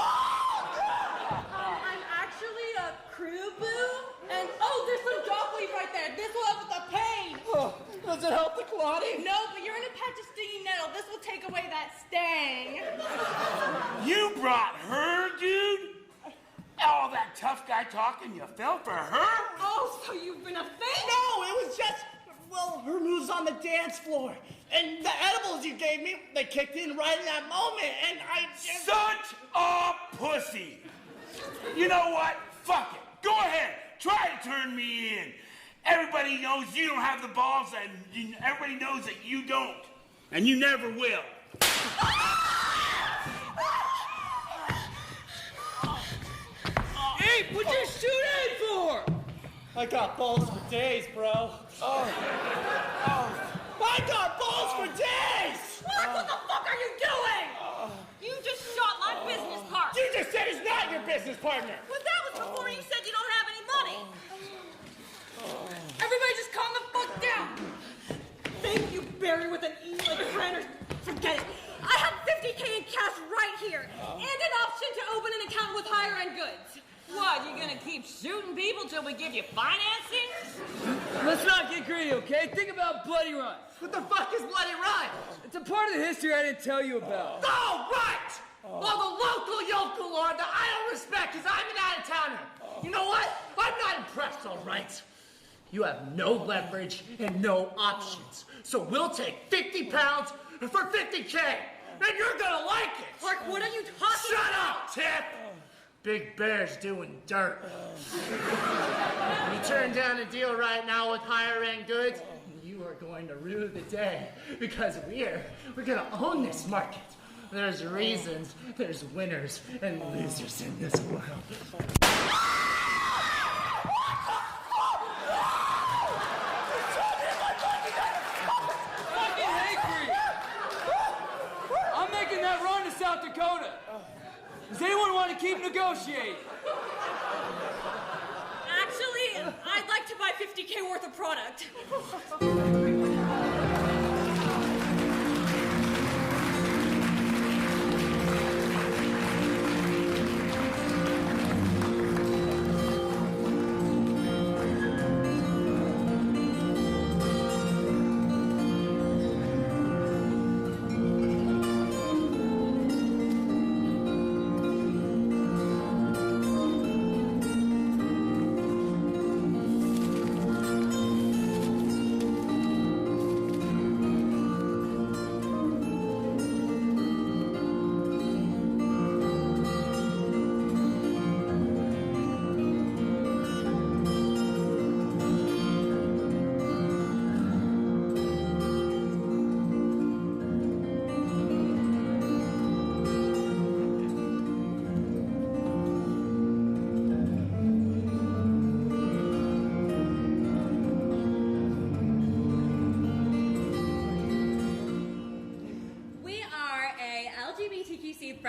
I'm actually a crew boo. And there's some dog leaf right there. This will help with the pain. Oh, does it help the clotting? No, but you're in a patch of stinging nettle. This will take away that sting. You brought her, dude? All that tough guy talking, you fell for her? Oh, so you've been a thing? No, it was just... Well, her moves on the dance floor. And the edibles you gave me, they kicked in right in that moment, and I just... Such a pussy! You know what? Fuck it. Go ahead. Try to turn me in. Everybody knows you don't have the balls, and everybody knows that you don't. And you never will. Hey, what you shooting for? I got balls for days, bro. I got balls for days! Mark, what the fuck are you doing? You just shot my business partner. You just said he's not your business partner. Well, that was before you said you don't have any money. Everybody just calm the fuck down. Thank you, Barry, with an E like a friend, or forget it. I have $50K in cash right here, and an option to open an account with higher-end goods. What, you gonna keep shooting people till we give you financing? Let's not get greedy, okay? Think about Bloody Run. What the fuck is Bloody Run? It's a part of the history I didn't tell you about. Oh, right! Well, the local yokel lord that I don't respect because I'm an out-of-towner. You know what? I'm not impressed, all right? You have no leverage and no options. So we'll take 50 pounds for 50K, and you're gonna like it. Mark, what are you talking Shut about? up, Tip! Big Bear's doing dirt. You turn down a deal right now with higher-end goods, you are going to rue the day because we're gonna own this market. There's reasons, there's winners and losers in this world. Fucking hate. I'm making that run to South Dakota. Does anyone want to keep negotiating? Actually, I'd like to buy $50K worth of product.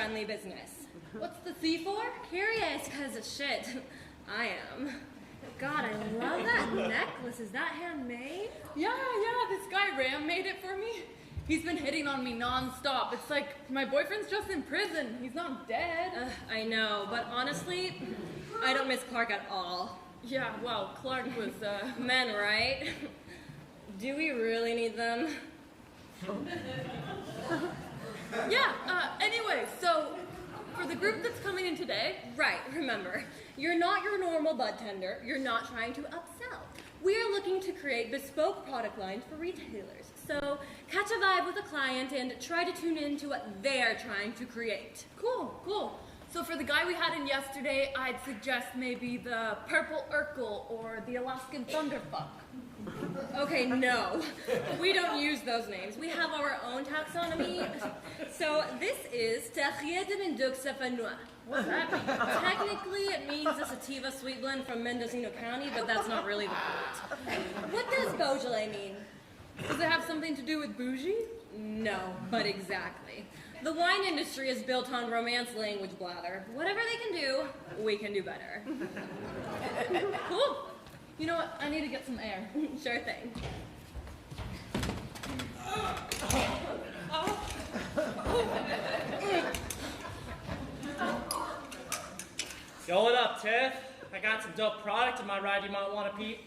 family-friendly business. What's the C for? Curious, because of shit. I am. God, I love that necklace. Is that handmade? Yeah, this guy Ram made it for me. He's been hitting on me non-stop. It's like my boyfriend's just in prison. He's not dead. I know, but honestly, I don't miss Clark at all. Yeah, well, Clark was, Men, right? Do we really need them? Anyway, so for the group that's coming in today. Right, remember, you're not your normal bud tender. You're not trying to upsell. We are looking to create bespoke product lines for retailers. So catch a vibe with a client and try to tune in to what they're trying to create. Cool. So for the guy we had in yesterday, I'd suggest maybe the Purple Urkel or the Alaskan Thunderfuck. Okay, no. We don't use those names. We have our own taxonomy. So this is Terrier de Mendocino. What does that mean? Technically, it means a sativa sweet blend from Mendocino County, but that's not really the point. What does Beaujolais mean? Does it have something to do with bougie? No, but exactly. The wine industry is built on romance language blather. Whatever they can do, we can do better. Cool. You know what? I need to get some air. Sure thing. Yo, what up, Tiff? I got some dope product in my ride you might want to peep.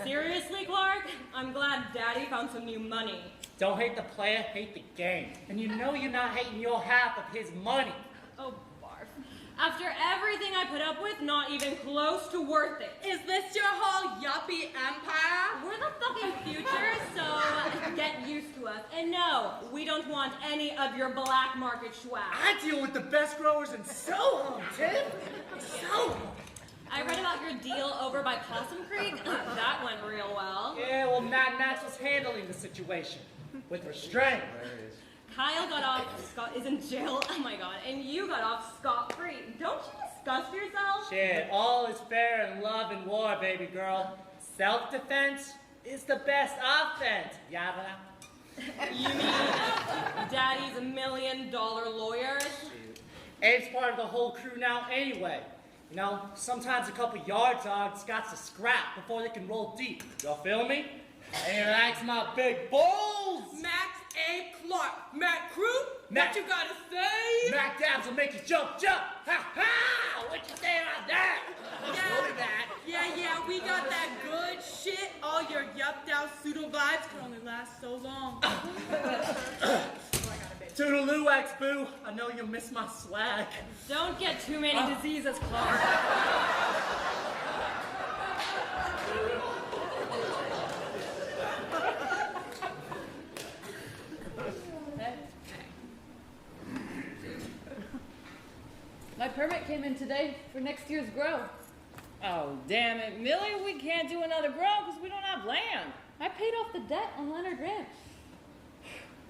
Seriously, Clark? I'm glad Daddy found some new money. Don't hate the player, hate the game. And you know you're not hating your half of his money. Oh, barf. After everything I put up with, not even close to worth it. Is this your whole yuppie empire? We're the fucking future, so get used to us. And no, we don't want any of your black market swag. I deal with the best growers in Soho, Tiff. Soho. I read about your deal over by Possum Creek. That went real well. Yeah, well, Matt was handling the situation with restraint. Kyle got off, is in jail, oh my god, and you got off scot-free. Don't you disgust yourself? Shit, all is fair in love and war, baby girl. Self-defense is the best offense, yabba. You mean Daddy's $1 million lawyer? Abe's part of the whole crew now anyway. You know, sometimes a couple yard dogs got to scrap before they can roll deep. Y'all feel me? And he likes my big bulls! Max A. Clark. Matt Crew? Matt, what you gotta say? Mac Dabs will make you jump! Ha ha! What you say about that? Yeah, we got that good shit. All your yupped out pseudo vibes can only last so long. Toodaloo, ex-boo. I know you'll miss my swag. Don't get too many diseases, Clark. My permit came in today for next year's grow. Oh, damn it, Millie, we can't do another grow because we don't have land. I paid off the debt on Leonard Ranch.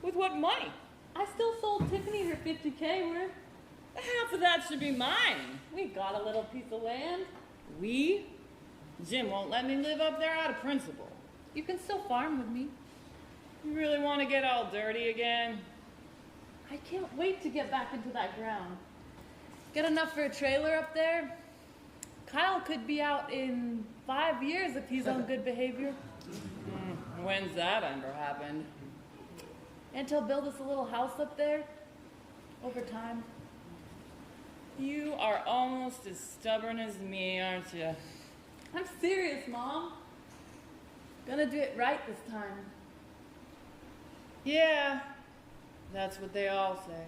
With what money? I still sold Tiffany her 50K worth. Half of that should be mine. We got a little piece of land. We? Jim won't let me live up there out of principle. You can still farm with me. You really want to get all dirty again? I can't wait to get back into that ground. Get enough for a trailer up there. Kyle could be out in 5 years if he's on good behavior. When's that ever happened? And he'll build us a little house up there over time. You are almost as stubborn as me, aren't you? I'm serious, Mom. Gonna do it right this time. Yeah, that's what they all say.